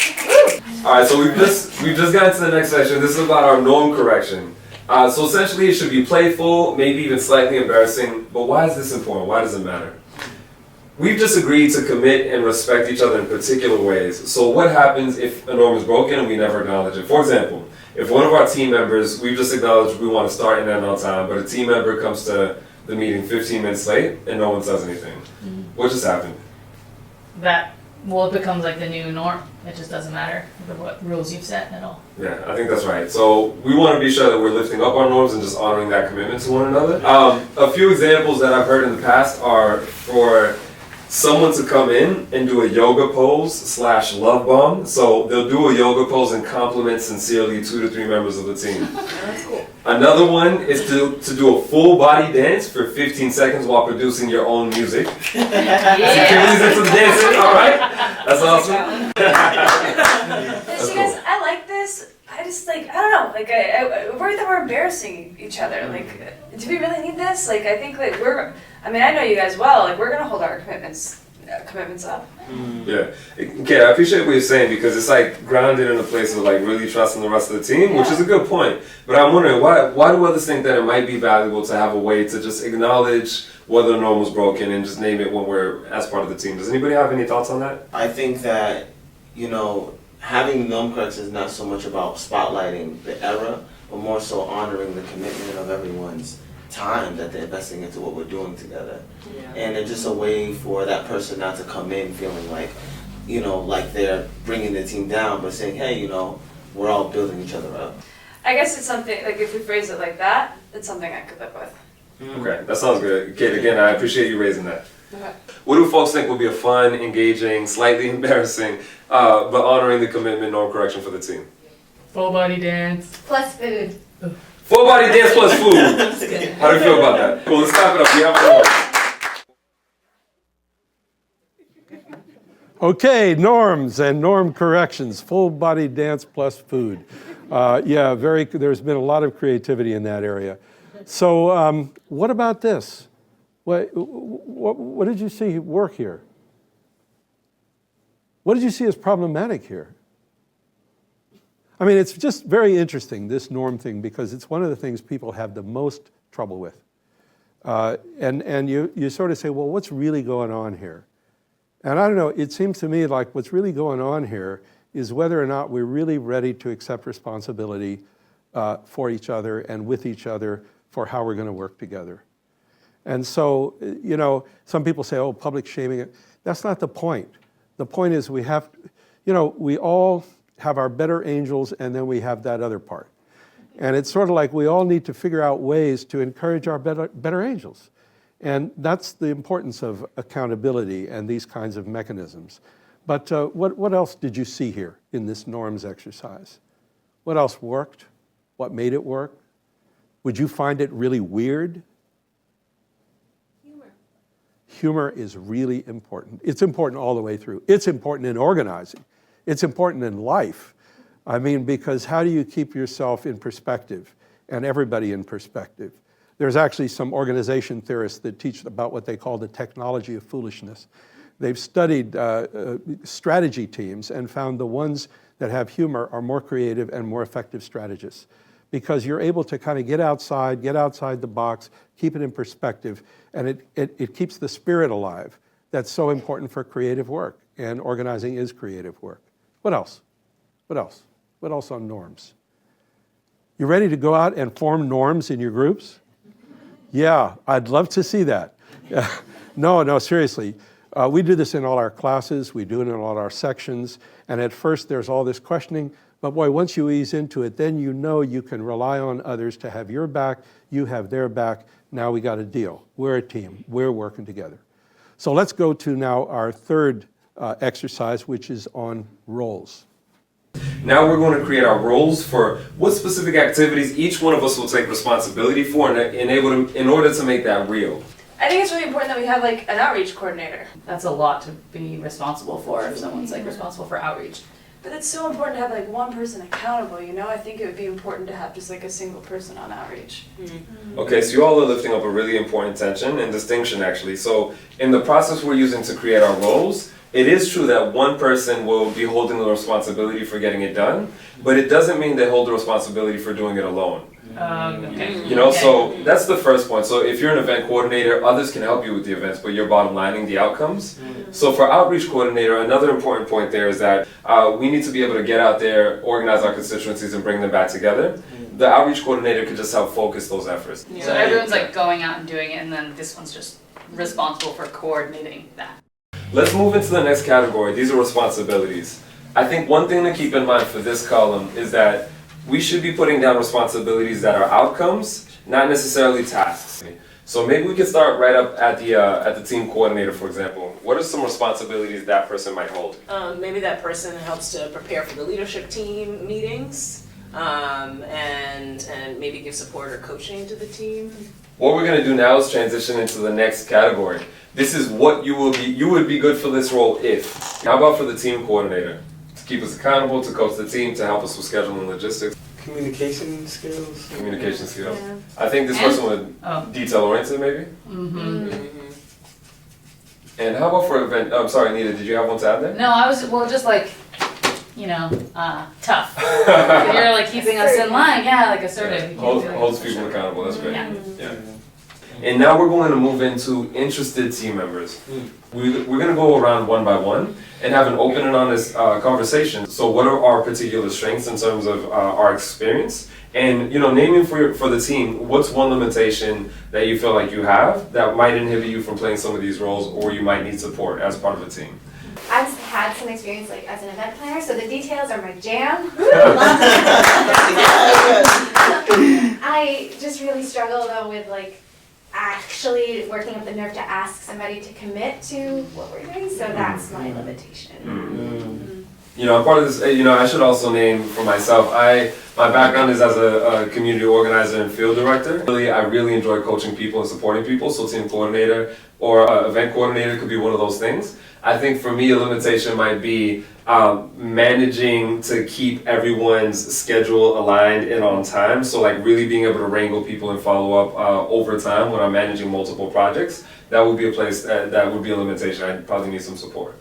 All right. So we've just gotten to the next section. This is about our norm correction. So essentially, it should be playful, maybe even slightly embarrassing. But why is this important? Why does it matter? We've just agreed to commit and respect each other in particular ways. So what happens if a norm is broken and we never acknowledge it? For example, if one of our team members, we've just acknowledged we want to start and end on time, but a team member comes to the meeting 15 minutes late and no one says anything. What just happened? It becomes like the new norm. It just doesn't matter what rules you've set at all. Yeah, I think that's right. So we want to be sure that we're lifting up our norms and just honoring that commitment to one another. A few examples that I've heard in the past are for someone to come in and do a yoga pose / love bomb. So they'll do a yoga pose and compliment sincerely 2 to 3 members of the team. That's cool. Another one is to do a full body dance for 15 seconds while producing your own music. Kimberly's into the dancing, all right? That's awesome. That's You guys, cool. I like this. I just I don't know, I worry that we're embarrassing each other. Do we really need this? I think I know you guys well. We're gonna hold our commitments up. Yeah. Okay, I appreciate what you're saying because it's grounded in a place of really trusting the rest of the team, which is a good point. But I'm wondering why do others think that it might be valuable to have a way to just acknowledge whether the norm was broken and just name it when we're as part of the team? Does anybody have any thoughts on that? I think that, having norm correction is not so much about spotlighting the error, but more so honoring the commitment of everyone's time that they're investing into what we're doing together. Yeah. And it's just a way for that person not to come in feeling like they're bringing the team down, but saying, hey, we're all building each other up. I guess it's something, if we phrase it like that, it's something I could live with. Okay, that sounds good. Kate, again, I appreciate you raising that. Okay. What do folks think would be a fun, engaging, slightly embarrassing, but honoring the commitment norm correction for the team? Full body dance. Plus food. Full body dance plus food. How do you feel about that? Cool, let's clap it up. We have one. Okay, norms and norm corrections, full body dance plus food. Yeah, there's been a lot of creativity in that area. So what about this? What did you see work here? What did you see as problematic here? I mean, it's just very interesting, this norm thing, because it's one of the things people have the most trouble with. And you sort of say, well, what's really going on here? And I don't know, it seems to me like what's really going on here is whether or not we're really ready to accept responsibility for each other and with each other for how we're going to work together. And so, you know, some people say, oh, public shaming. That's not the point. The point is we have, we all have our better angels and then we have that other part. And it's sort of like we all need to figure out ways to encourage our better angels. And that's the importance of accountability and these kinds of mechanisms. But what else did you see here in this norms exercise? What else worked? What made it work? Would you find it really weird? Humor is really important. It's important all the way through. It's important in organizing. It's important in life. I mean, because how do you keep yourself in perspective and everybody in perspective? There's actually some organization theorists that teach about what they call the technology of foolishness. They've studied strategy teams and found the ones that have humor are more creative and more effective strategists, because you're able to kind of get outside the box, keep it in perspective, and it keeps the spirit alive. That's so important for creative work, and organizing is creative work. What else? What else? What else on norms? You ready to go out and form norms in your groups? Yeah, I'd love to see that. No, seriously. We do this in all our classes, we do it in all our sections, and at first there's all this questioning, but boy, once you ease into it, then you know you can rely on others to have your back, you have their back, now we got a deal. We're a team, we're working together. So let's go to now our third exercise, which is on roles. Now we're going to create our roles for what specific activities each one of us will take responsibility for in order to make that real. I think it's really important that we have like an outreach coordinator. That's a lot to be responsible for if someone's like responsible for outreach. But it's so important to have like one person accountable, you know? I think it would be important to have just like a single person on outreach. Okay, so you all are lifting up a really important tension and distinction actually. So in the process we're using to create our roles, it is true that one person will be holding the responsibility for getting it done, but it doesn't mean they hold the responsibility for doing it alone. Okay. You know, so that's the first point. So if you're an event coordinator, others can help you with the events, but you're bottom lining the outcomes. So for outreach coordinator, another important point there is that we need to be able to get out there, organize our constituencies, and bring them back together. The outreach coordinator could just help focus those efforts. So everyone's like going out and doing it, and then this one's just responsible for coordinating that. Let's move into the next category. These are responsibilities. I think one thing to keep in mind for this column is that we should be putting down responsibilities that are outcomes, not necessarily tasks. So maybe we could start right up at the team coordinator, for example. What are some responsibilities that person might hold? Maybe that person helps to prepare for the leadership team meetings, and maybe give support or coaching to the team. What we're going to do now is transition into the next category. This is what you would be good for this role if. How about for the team coordinator? To keep us accountable, to coach the team, to help us with scheduling logistics. Communication skills. Communication skills. Yeah. I think this person would detail oriented maybe. And how about for event? I'm sorry, Anita, did you have one to add there? No, I was, just like, tough. You're like keeping us in line, like assertive. You can't be, like, Holds people accountable, that's great. Yeah. And now we're going to move into interested team members. We're going to go around one by one and have an open and honest conversation. So what are our particular strengths in terms of our experience? And naming for the team, what's one limitation that you feel like you have that might inhibit you from playing some of these roles, or you might need support as part of a team? I've had some experience like as an event planner, so the details are my jam. I just really struggle though with like actually working up the nerve to ask somebody to commit to what we're doing, so that's my limitation. I'm part of this. I should also name for myself. My background is as a community organizer and field director. I really enjoy coaching people and supporting people. So team coordinator or event coordinator could be one of those things. I think for me, a limitation might be managing to keep everyone's schedule aligned and on time. So like really being able to wrangle people and follow up over time when I'm managing multiple projects. That would be a place that would be a limitation. I'd probably need some support.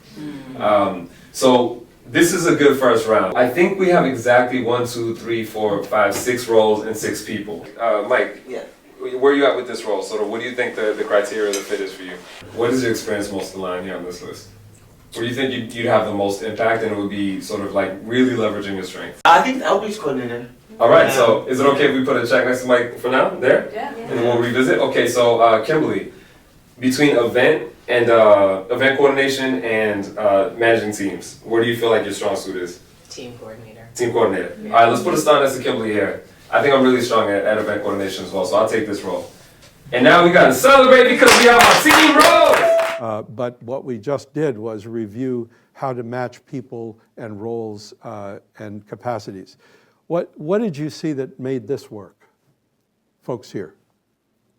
So this is a good first round. I think we have exactly 1, 2, 3, 4, 5, 6 roles and 6 people. Mike, Yeah. where are you at with this role? Sort of, what do you think the criteria of the fit is for you? What is your experience most aligned here on this list? Where do you think you'd have the most impact and it would be sort of like really leveraging your strengths? I think the outreach coordinator. All right, so is it okay if we put a check next to Mike for now? There? Yeah. And then we'll revisit? Okay, so Kimberly, between event coordination and managing teams, where do you feel like your strong suit is? Team coordinator. Team coordinator. All right, let's put a star next to Kimberly here. I think I'm really strong at event coordination as well, so I'll take this role. And now we gotta celebrate because we have our team roles! But what we just did was review how to match people and roles and capacities. What did you see that made this work? Folks here.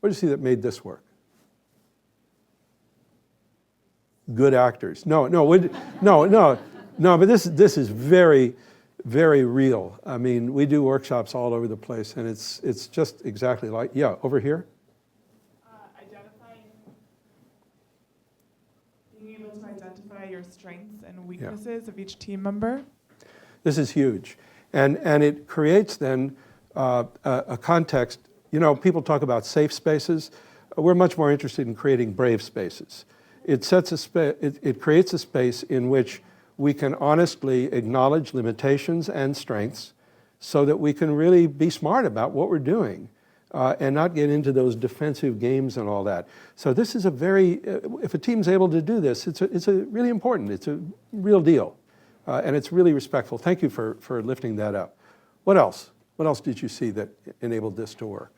What did you see that made this work? Good actors. No, but this is very, very real. I mean, we do workshops all over the place, and it's just exactly like, yeah, over here? Being able to identify your strengths and weaknesses of each team member. This is huge. And it creates then a context. People talk about safe spaces. We're much more interested in creating brave spaces. It creates a space in which we can honestly acknowledge limitations and strengths so that we can really be smart about what we're doing and not get into those defensive games and all that. So this is if a team's able to do this, it's really important. It's a real deal. And it's really respectful. Thank you for lifting that up. What else? What else did you see that enabled this to work?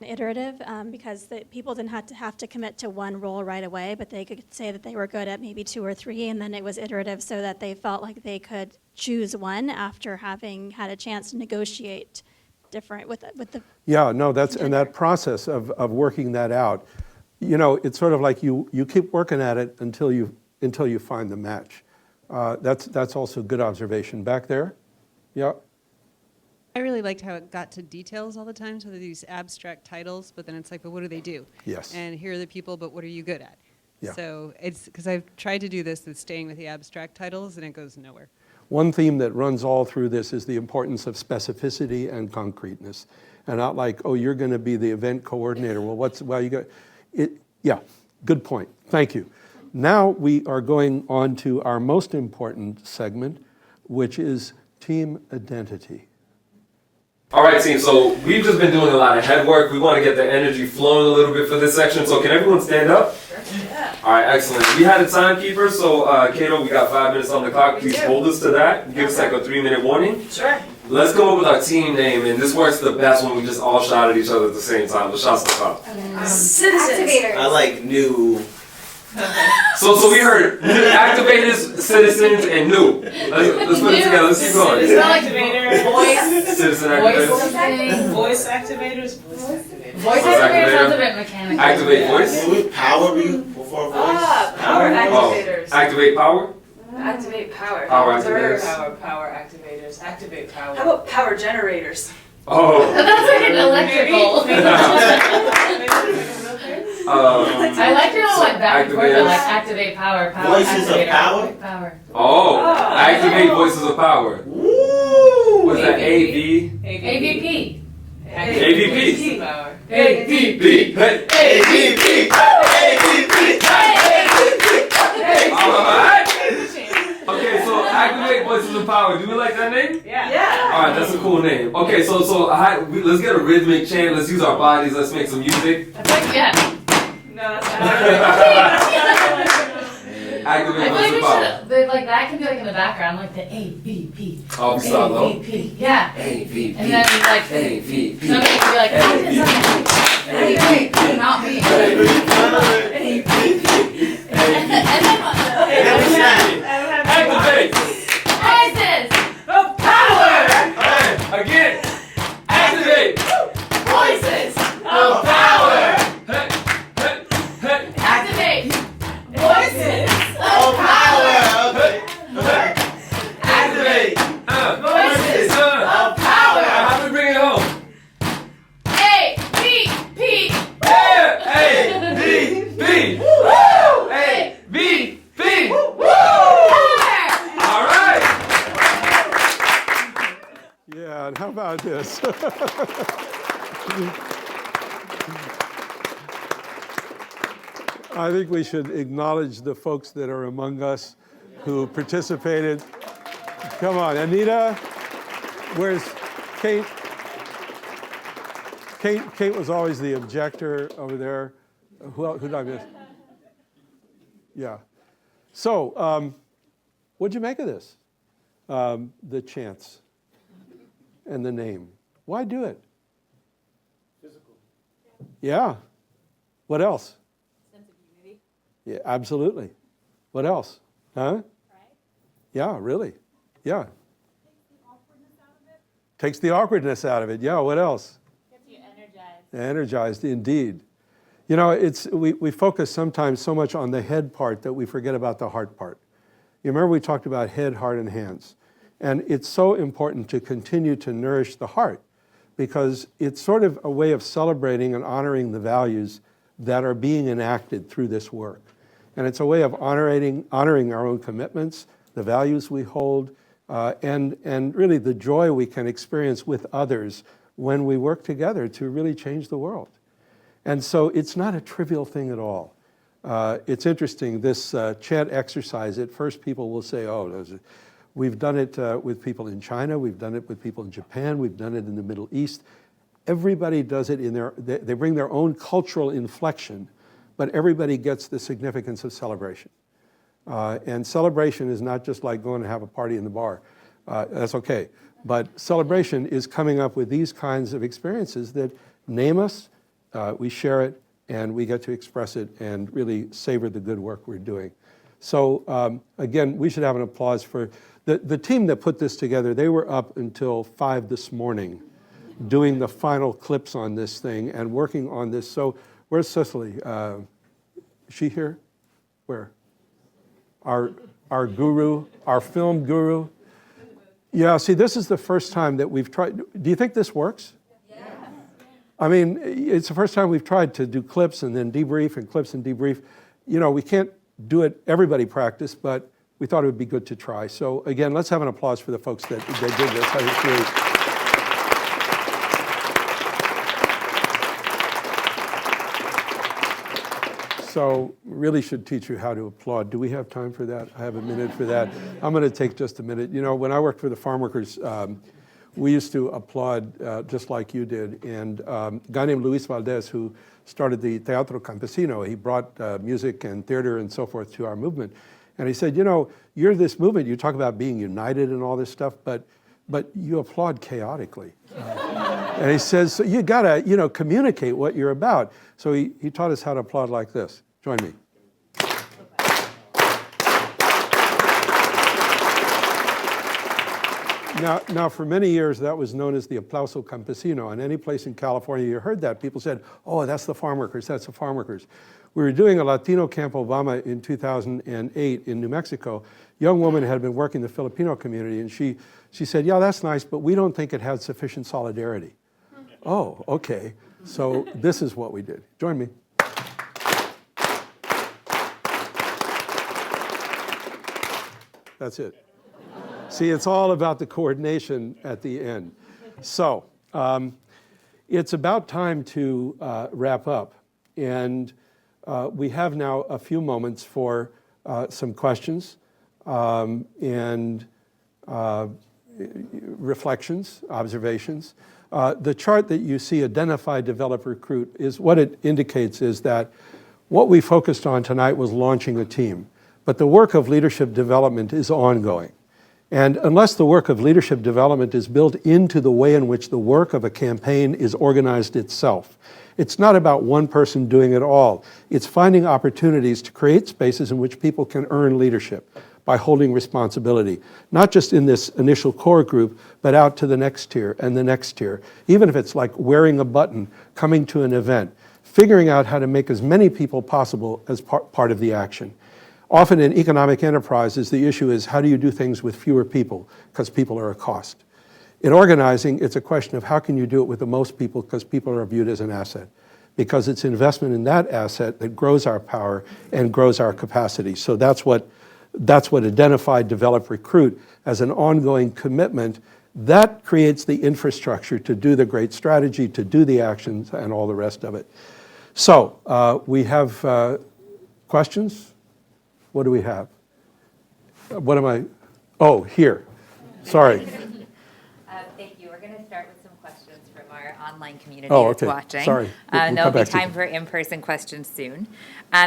Iterative, because people didn't have to commit to one role right away, but they could say that they were good at maybe 2 or 3, and then it was iterative so that they felt like they could choose one after having had a chance to negotiate different with the. Yeah, no, and that process of working that out, it's sort of like you keep working at it until you find the match. That's also good observation. Back there? Yeah. I really liked how it got to details all the time. So these abstract titles, but then it's like, but what do they do? Yes. And here are the people, but what are you good at? Yeah. So it's because I've tried to do this with staying with the abstract titles, and it goes nowhere. One theme that runs all through this is the importance of specificity and concreteness, and not like, oh, you're going to be the event coordinator. Well, you got it. Yeah, good point. Thank you. Now we are going on to our most important segment, which is team identity. All right, team, so we've just been doing a lot of head work. We want to get the energy flowing a little bit for this section. So can everyone stand up? Yeah. All right, excellent. We had a timekeeper, so Kato, we got 5 minutes on the clock. Please hold us to that. Give us like a 3-minute warning. Sure. Let's come up with our team name, and this works the best when we just all shout at each other at the same time. Let's shout stuff out. Citizens. Activators. I like new. So we heard activators, citizens, and new. Let's put it together. Let's keep going. Citizen activator. Voice. Citizen Voice activators. something. Voice activators. Voice activators. Voice Voice activator activator. sounds a bit mechanical. Activate voice. Would power be before voice? Power Oh, activators. activate power. Activate power. Power Observe. activators. Power activators. Activate power. How about power generators? Oh. That's like an electrical. I like your little like back and forth, Activators. like activate power, Voices of activate, power? activate power. Oh. Activate voices of power. Woo! What's that? AV. AVP. AVP. Power. AVP. B. Hey. AVP! Alright. Okay, so activate voices of power. Do we like that name? Yeah. Alright, that's a cool name. Okay, so let's get a rhythmic chant. Let's use our bodies. Let's make some music. That's like, yeah. No, that's I Activate feel like voices we of power. should, but like that can be like in the background, like the AVP. Oh, we start low. AVP. Yeah. AVP. And then like AVP. somebody can be like, AVP, not me. And then Activate. B. A, B, B. All right. Yeah, and how about this? I think we should acknowledge the folks that are among us who participated. Come on, Anita, where's Kate? Kate was always the objector over there. Who did I miss? Yeah. So, what'd you make of this? The chants and the name. Why do it? Physical. Yeah. What else? Sense of unity. Yeah, absolutely. What else? Huh? Pride. Yeah, really. Yeah. Takes the awkwardness out of it. Yeah, what else? Gets you energized. Energized, indeed. You know, we focus sometimes so much on the head part that we forget about the heart part. You remember we talked about head, heart, and hands. And it's so important to continue to nourish the heart because it's sort of a way of celebrating and honoring the values that are being enacted through this work. And it's a way of honoring our own commitments, the values we hold, and really the joy we can experience with others when we work together to really change the world. And so it's not a trivial thing at all. It's interesting, this chant exercise, at first people will say, oh, we've done it with people in China, we've done it with people in Japan, we've done it in the Middle East. Everybody does it they bring their own cultural inflection, but everybody gets the significance of celebration. And celebration is not just like going to have a party in the bar. That's okay. But celebration is coming up with these kinds of experiences that name us, we share it, and we get to express it and really savor the good work we're doing. So again, we should have an applause for the team that put this together. They were up until 5 this morning doing the final clips on this thing and working on this. So where's Cicely? Is she here? Where? Our guru, our film guru. Yeah, see, this is the first time that we've tried. Do you think this works? Yeah. I mean, it's the first time we've tried to do clips and then debrief and clips and debrief. You know, we can't do it, everybody practice, but we thought it would be good to try. So again, let's have an applause for the folks that did this. I think really, so really should teach you how to applaud. Do we have time for that? I have a minute for that. I'm going to take just a minute. You know, when I worked for the farm workers, we used to applaud just like you did. And a guy named Luis Valdez, who started the Teatro Campesino, he brought music and theater and so forth to our movement. And he said, you know, you're this movement, you talk about being united and all this stuff, but you applaud chaotically. And he says, so you gotta, you know, communicate what you're about. So he taught us how to applaud like this. Join me. Now, for many years, that was known as the Aplauso Campesino. And any place in California you heard that, people said, oh, that's the farm workers, that's the farm workers. We were doing a Latino Camp Obama in 2008 in New Mexico. A young woman had been working the Filipino community, and she said, yeah, that's nice, but we don't think it had sufficient solidarity. Oh, okay. So this is what we did. Join me. That's it. See, it's all about the coordination at the end. So it's about time to wrap up. And we have now a few moments for some questions and reflections, observations. The chart that you see, identify, develop, recruit, is what it indicates is that what we focused on tonight was launching a team. But the work of leadership development is ongoing. And unless the work of leadership development is built into the way in which the work of a campaign is organized itself, it's not about one person doing it all. It's finding opportunities to create spaces in which people can earn leadership by holding responsibility, not just in this initial core group, but out to the next tier and the next tier. Even if it's like wearing a button, coming to an event, figuring out how to make as many people possible as part of the action. Often in economic enterprises, the issue is how do you do things with fewer people, because people are a cost. In organizing, it's a question of how can you do it with the most people, because people are viewed as an asset. because it's investment in that asset that grows our power and grows our capacity. So that's what Identify, Develop, Recruit as an ongoing commitment. That creates the infrastructure to do the great strategy, to do the actions, and all the rest of it. So we have questions? What do we have? What am I? Oh, here. Sorry. Thank you. We're going to start with some questions from our online community okay. that's watching. Sorry. We'll There'll be come back to you. time for in-person questions soon.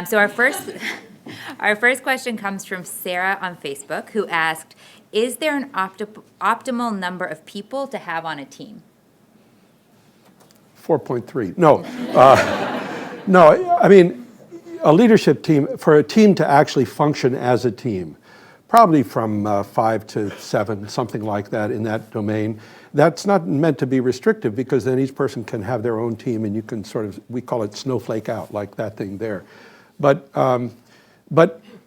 So our first question comes from Sarah on Facebook, who asked, is there an optimal number of people to have on a team? 4.3. No. No, I mean, a leadership team, for a team to actually function as a team, probably from 5 to 7, something like that in that domain. That's not meant to be restrictive, because then each person can have their own team, and you can sort of, we call it snowflake out, like that thing there. But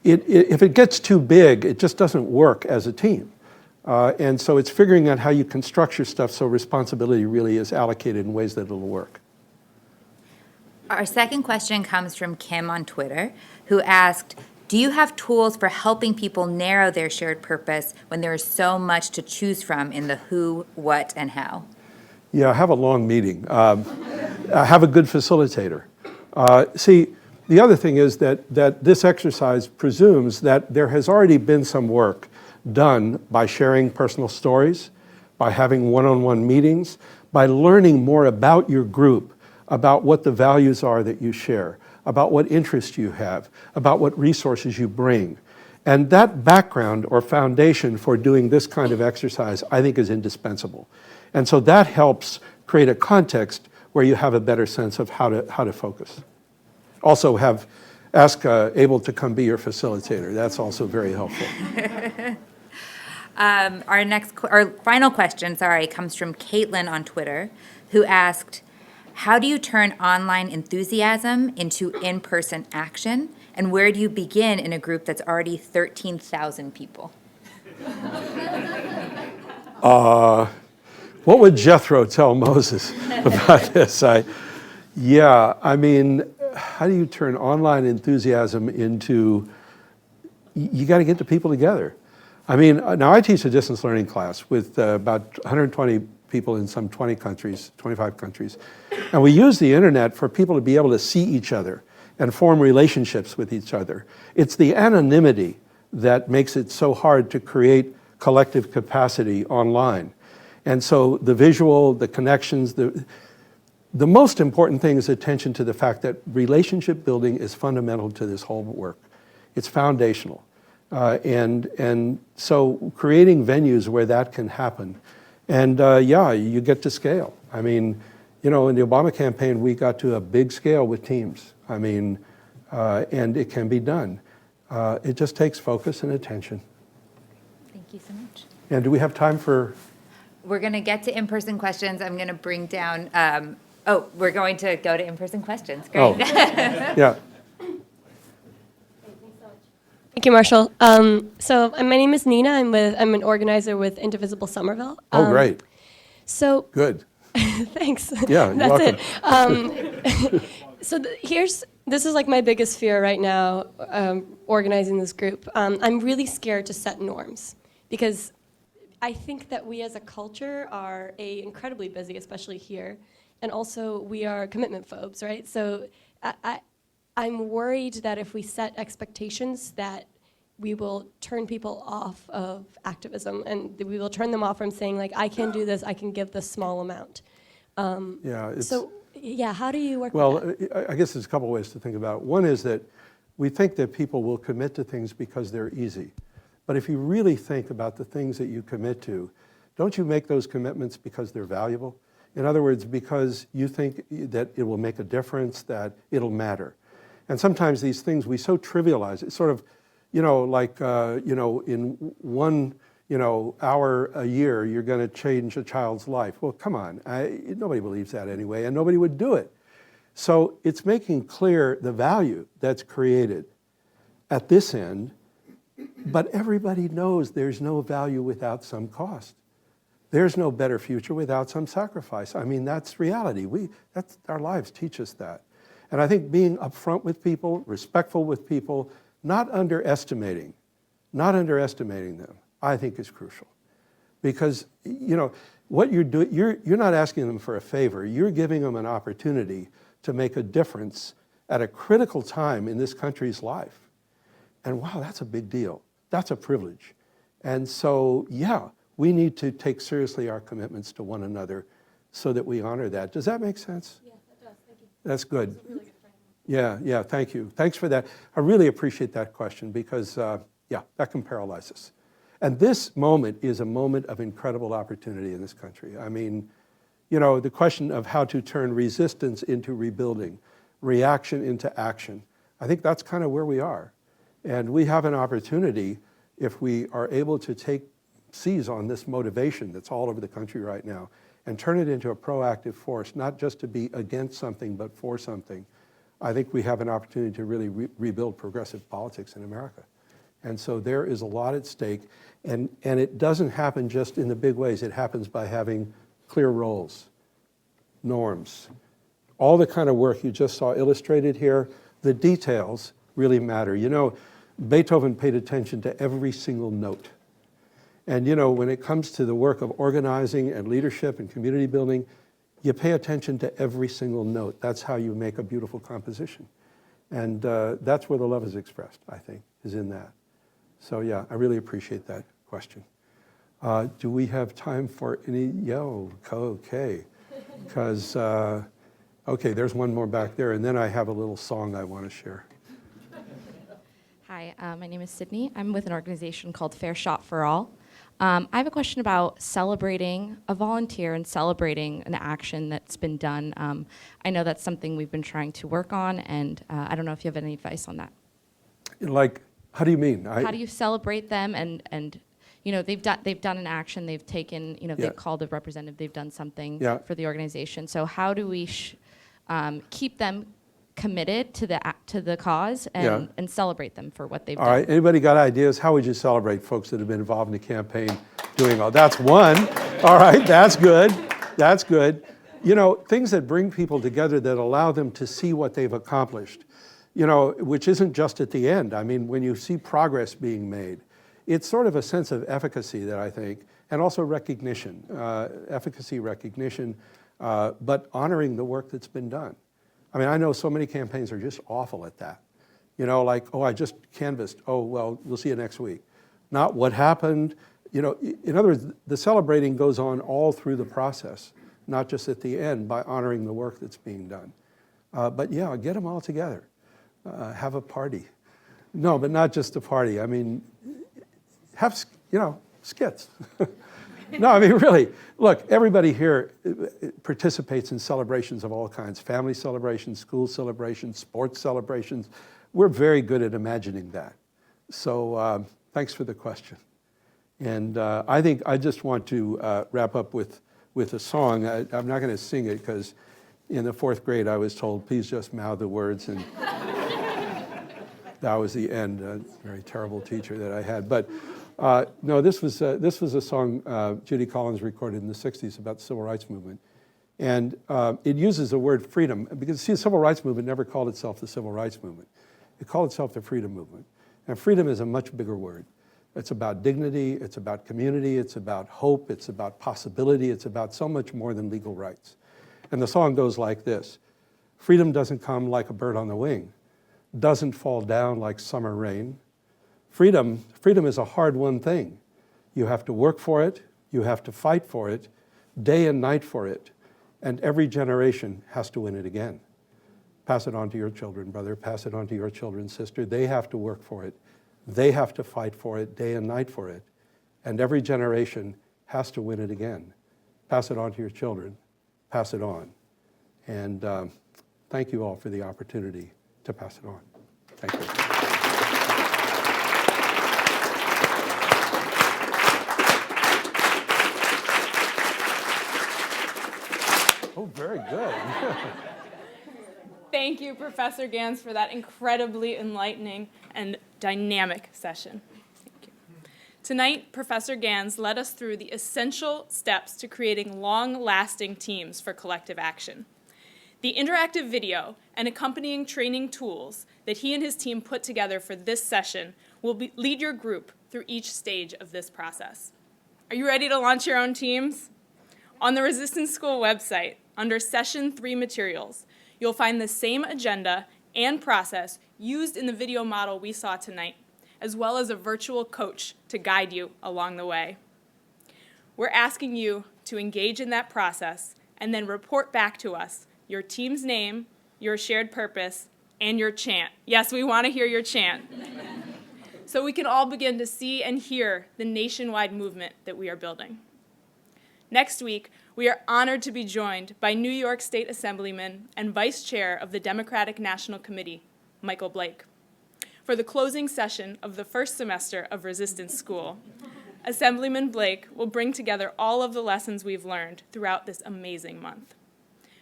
if it gets too big, it just doesn't work as a team. And so it's figuring out how you can structure stuff so responsibility really is allocated in ways that it'll work. Our second question comes from Kim on Twitter, who asked, do you have tools for helping people narrow their shared purpose when there is so much to choose from in the who, what, and how? Yeah, have a long meeting. Have a good facilitator. See, the other thing is that this exercise presumes that there has already been some work done by sharing personal stories, by having one-on-one meetings, by learning more about your group, about what the values are that you share, about what interests you have, about what resources you bring. And that background or foundation for doing this kind of exercise, I think, is indispensable. And so that helps create a context where you have a better sense of how to focus. Also ask Abel to come be your facilitator. That's also very helpful. Our final question, comes from Caitlin on Twitter, who asked, how do you turn online enthusiasm into in-person action? And where do you begin in a group that's already 13,000 people? What would Jethro tell Moses about this? I mean, how do you turn online enthusiasm into, you got to get the people together. I mean, now I teach a distance learning class with about 120 people in some 20 countries, 25 countries. And we use the internet for people to be able to see each other and form relationships with each other. It's the anonymity that makes it so hard to create collective capacity online. And so the visual, the connections, the most important thing is attention to the fact that relationship building is fundamental to this whole work. It's foundational. And so creating venues where that can happen. And you get to scale. I mean, in the Obama campaign, we got to a big scale with teams. I mean, and it can be done. It just takes focus and attention. Thank you so much. And do we have time for? We're going to get to in-person questions. I'm going to bring down, we're going to go to in-person questions. Great. Oh, yeah. Thank you, Marshall. So my name is Nina. I'm an organizer with Indivisible Somerville. Oh, great. So good. Thanks. Yeah, you're That's welcome. it. So this is like my biggest fear right now, organizing this group. I'm really scared to set norms because I think that we as a culture are incredibly busy, especially here, and also we are commitment phobes, right? So I'm worried that if we set expectations that we will turn people off of activism and we will turn them off from saying like, I can do this, I can give this small amount. How do you work with that? I guess there's a couple ways to think about it. One is that we think that people will commit to things because they're easy. But if you really think about the things that you commit to, don't you make those commitments because they're valuable? In other words, because you think that it will make a difference, that it'll matter. And sometimes these things we so trivialize. It's sort of, in 1, hour a year, you're going to change a child's life. Well, come on. Nobody believes that anyway, and nobody would do it. So it's making clear the value that's created at this end, but everybody knows there's no value without some cost. There's no better future without some sacrifice. I mean, that's reality. Our lives teach us that. And I think being upfront with people, respectful with people, not underestimating them, I think is crucial. Because, you know, what you're doing, you're not asking them for a favor, you're giving them an opportunity to make a difference at a critical time in this country's life. And wow, that's a big deal. That's a privilege. And so, yeah, we need to take seriously our commitments to one another so that we honor that. Does that make sense? Yeah, that does. Thank you. That's good. That's a really good framework. Yeah, thank you. Thanks for that. I really appreciate that question because, yeah, that can paralyze us. And this moment is a moment of incredible opportunity in this country. I mean, you know, the question of how to turn resistance into rebuilding, reaction into action, I think that's kind of where we are. And we have an opportunity, if we are able to seize on this motivation that's all over the country right now and turn it into a proactive force, not just to be against something, but for something. I think we have an opportunity to really rebuild progressive politics in America. And so there is a lot at stake. And it doesn't happen just in the big ways. It happens by having clear roles, norms, all the kind of work you just saw illustrated here. The details really matter. You know, Beethoven paid attention to every single note. And you know, when it comes to the work of organizing and leadership and community building, you pay attention to every single note. That's how you make a beautiful composition. And that's where the love is expressed, I think, is in that. So yeah, I really appreciate that question. Do we have time for any, okay. Because, okay, there's one more back there, and then I have a little song I want to share. Hi, my name is Sydney. I'm with an organization called Fair Shot for All. I have a question about celebrating a volunteer and celebrating an action that's been done. I know that's something we've been trying to work on, and I don't know if you have any advice on that. Like, how do you mean? How do you celebrate them and you know, they've done an action, they've taken, you know, Yeah. they've called a representative, they've done something Yeah. for the organization. So how do we keep them committed to the cause and celebrate them for what they've done? All right, anybody got ideas? How would you celebrate folks that have been involved in the campaign doing all? That's one. All right, that's good. That's good. You know, things that bring people together that allow them to see what they've accomplished, you know, which isn't just at the end. I mean, when you see progress being made, it's sort of a sense of efficacy that I think, and also recognition, efficacy, recognition, but honoring the work that's been done. I mean, I know so many campaigns are just awful at that. You know, like, oh, I just canvassed. Oh, well, we'll see you next week. Not what happened. You know, in other words, the celebrating goes on all through the process, not just at the end by honoring the work that's being done. But yeah, get them all together. Have a party. No, but not just a party. I mean, have, you know, skits. No, I mean, really, look, everybody here participates in celebrations of all kinds, family celebrations, school celebrations, sports celebrations. We're very good at imagining that. So thanks for the question. And I think I just want to wrap up with a song. I'm not going to sing it because in the 4th grade I was told, please just mouth the words, and that was the end. A very terrible teacher that I had. But no, this was a song Judy Collins recorded in the 60s about the Civil Rights Movement. And it uses the word freedom, because see, the Civil Rights Movement never called itself the Civil Rights Movement. It called itself the Freedom Movement. And freedom is a much bigger word. It's about dignity, it's about community, it's about hope, it's about possibility, it's about so much more than legal rights. And the song goes like this: freedom doesn't come like a bird on the wing, doesn't fall down like summer rain. Freedom is a hard-won thing. You have to work for it, you have to fight for it, day and night for it, and every generation has to win it again. Pass it on to your children, brother, pass it on to your children, sister. They have to work for it. They have to fight for it, day and night for it, and every generation has to win it again. Pass it on to your children, pass it on. And thank you all for the opportunity to pass it on. Thank you. Oh, very good. Thank you, Professor Gans, for that incredibly enlightening and dynamic session. Thank you. Tonight, Professor Gans led us through the essential steps to creating long-lasting teams for collective action. The interactive video and accompanying training tools that he and his team put together for this session will lead your group through each stage of this process. Are you ready to launch your own teams? On the Resistance School website, under Session 3 Materials, you'll find the same agenda and process used in the video model we saw tonight, as well as a virtual coach to guide you along the way. We're asking you to engage in that process and then report back to us your team's name, your shared purpose, and your chant. Yes, we want to hear your chant. So we can all begin to see and hear the nationwide movement that we are building. Next week, we are honored to be joined by New York State Assemblyman and Vice Chair of the Democratic National Committee, Michael Blake, for the closing session of the first semester of Resistance School. Assemblyman Blake will bring together all of the lessons we've learned throughout this amazing month.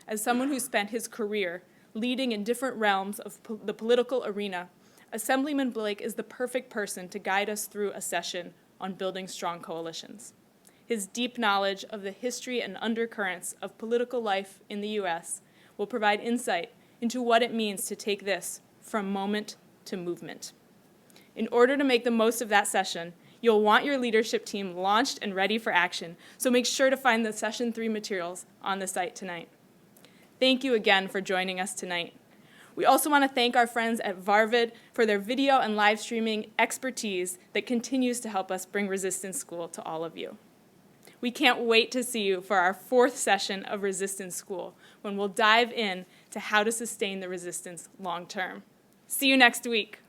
As someone who spent his career leading in different realms of the political arena, Assemblyman Blake is the perfect person to guide us through a session on building strong coalitions. His deep knowledge of the history and undercurrents of political life in the U.S. will provide insight into what it means to take this from moment to movement. In order to make the most of that session, you'll want your leadership team launched and ready for action, so make sure to find the Session 3 materials on the site tonight. Thank you again for joining us tonight. We also want to thank our friends at Varvid for their video and live streaming expertise that continues to help us bring Resistance School to all of you. We can't wait to see you for our 4th session of Resistance School, when we'll dive in to how to sustain the resistance long term. See you next week.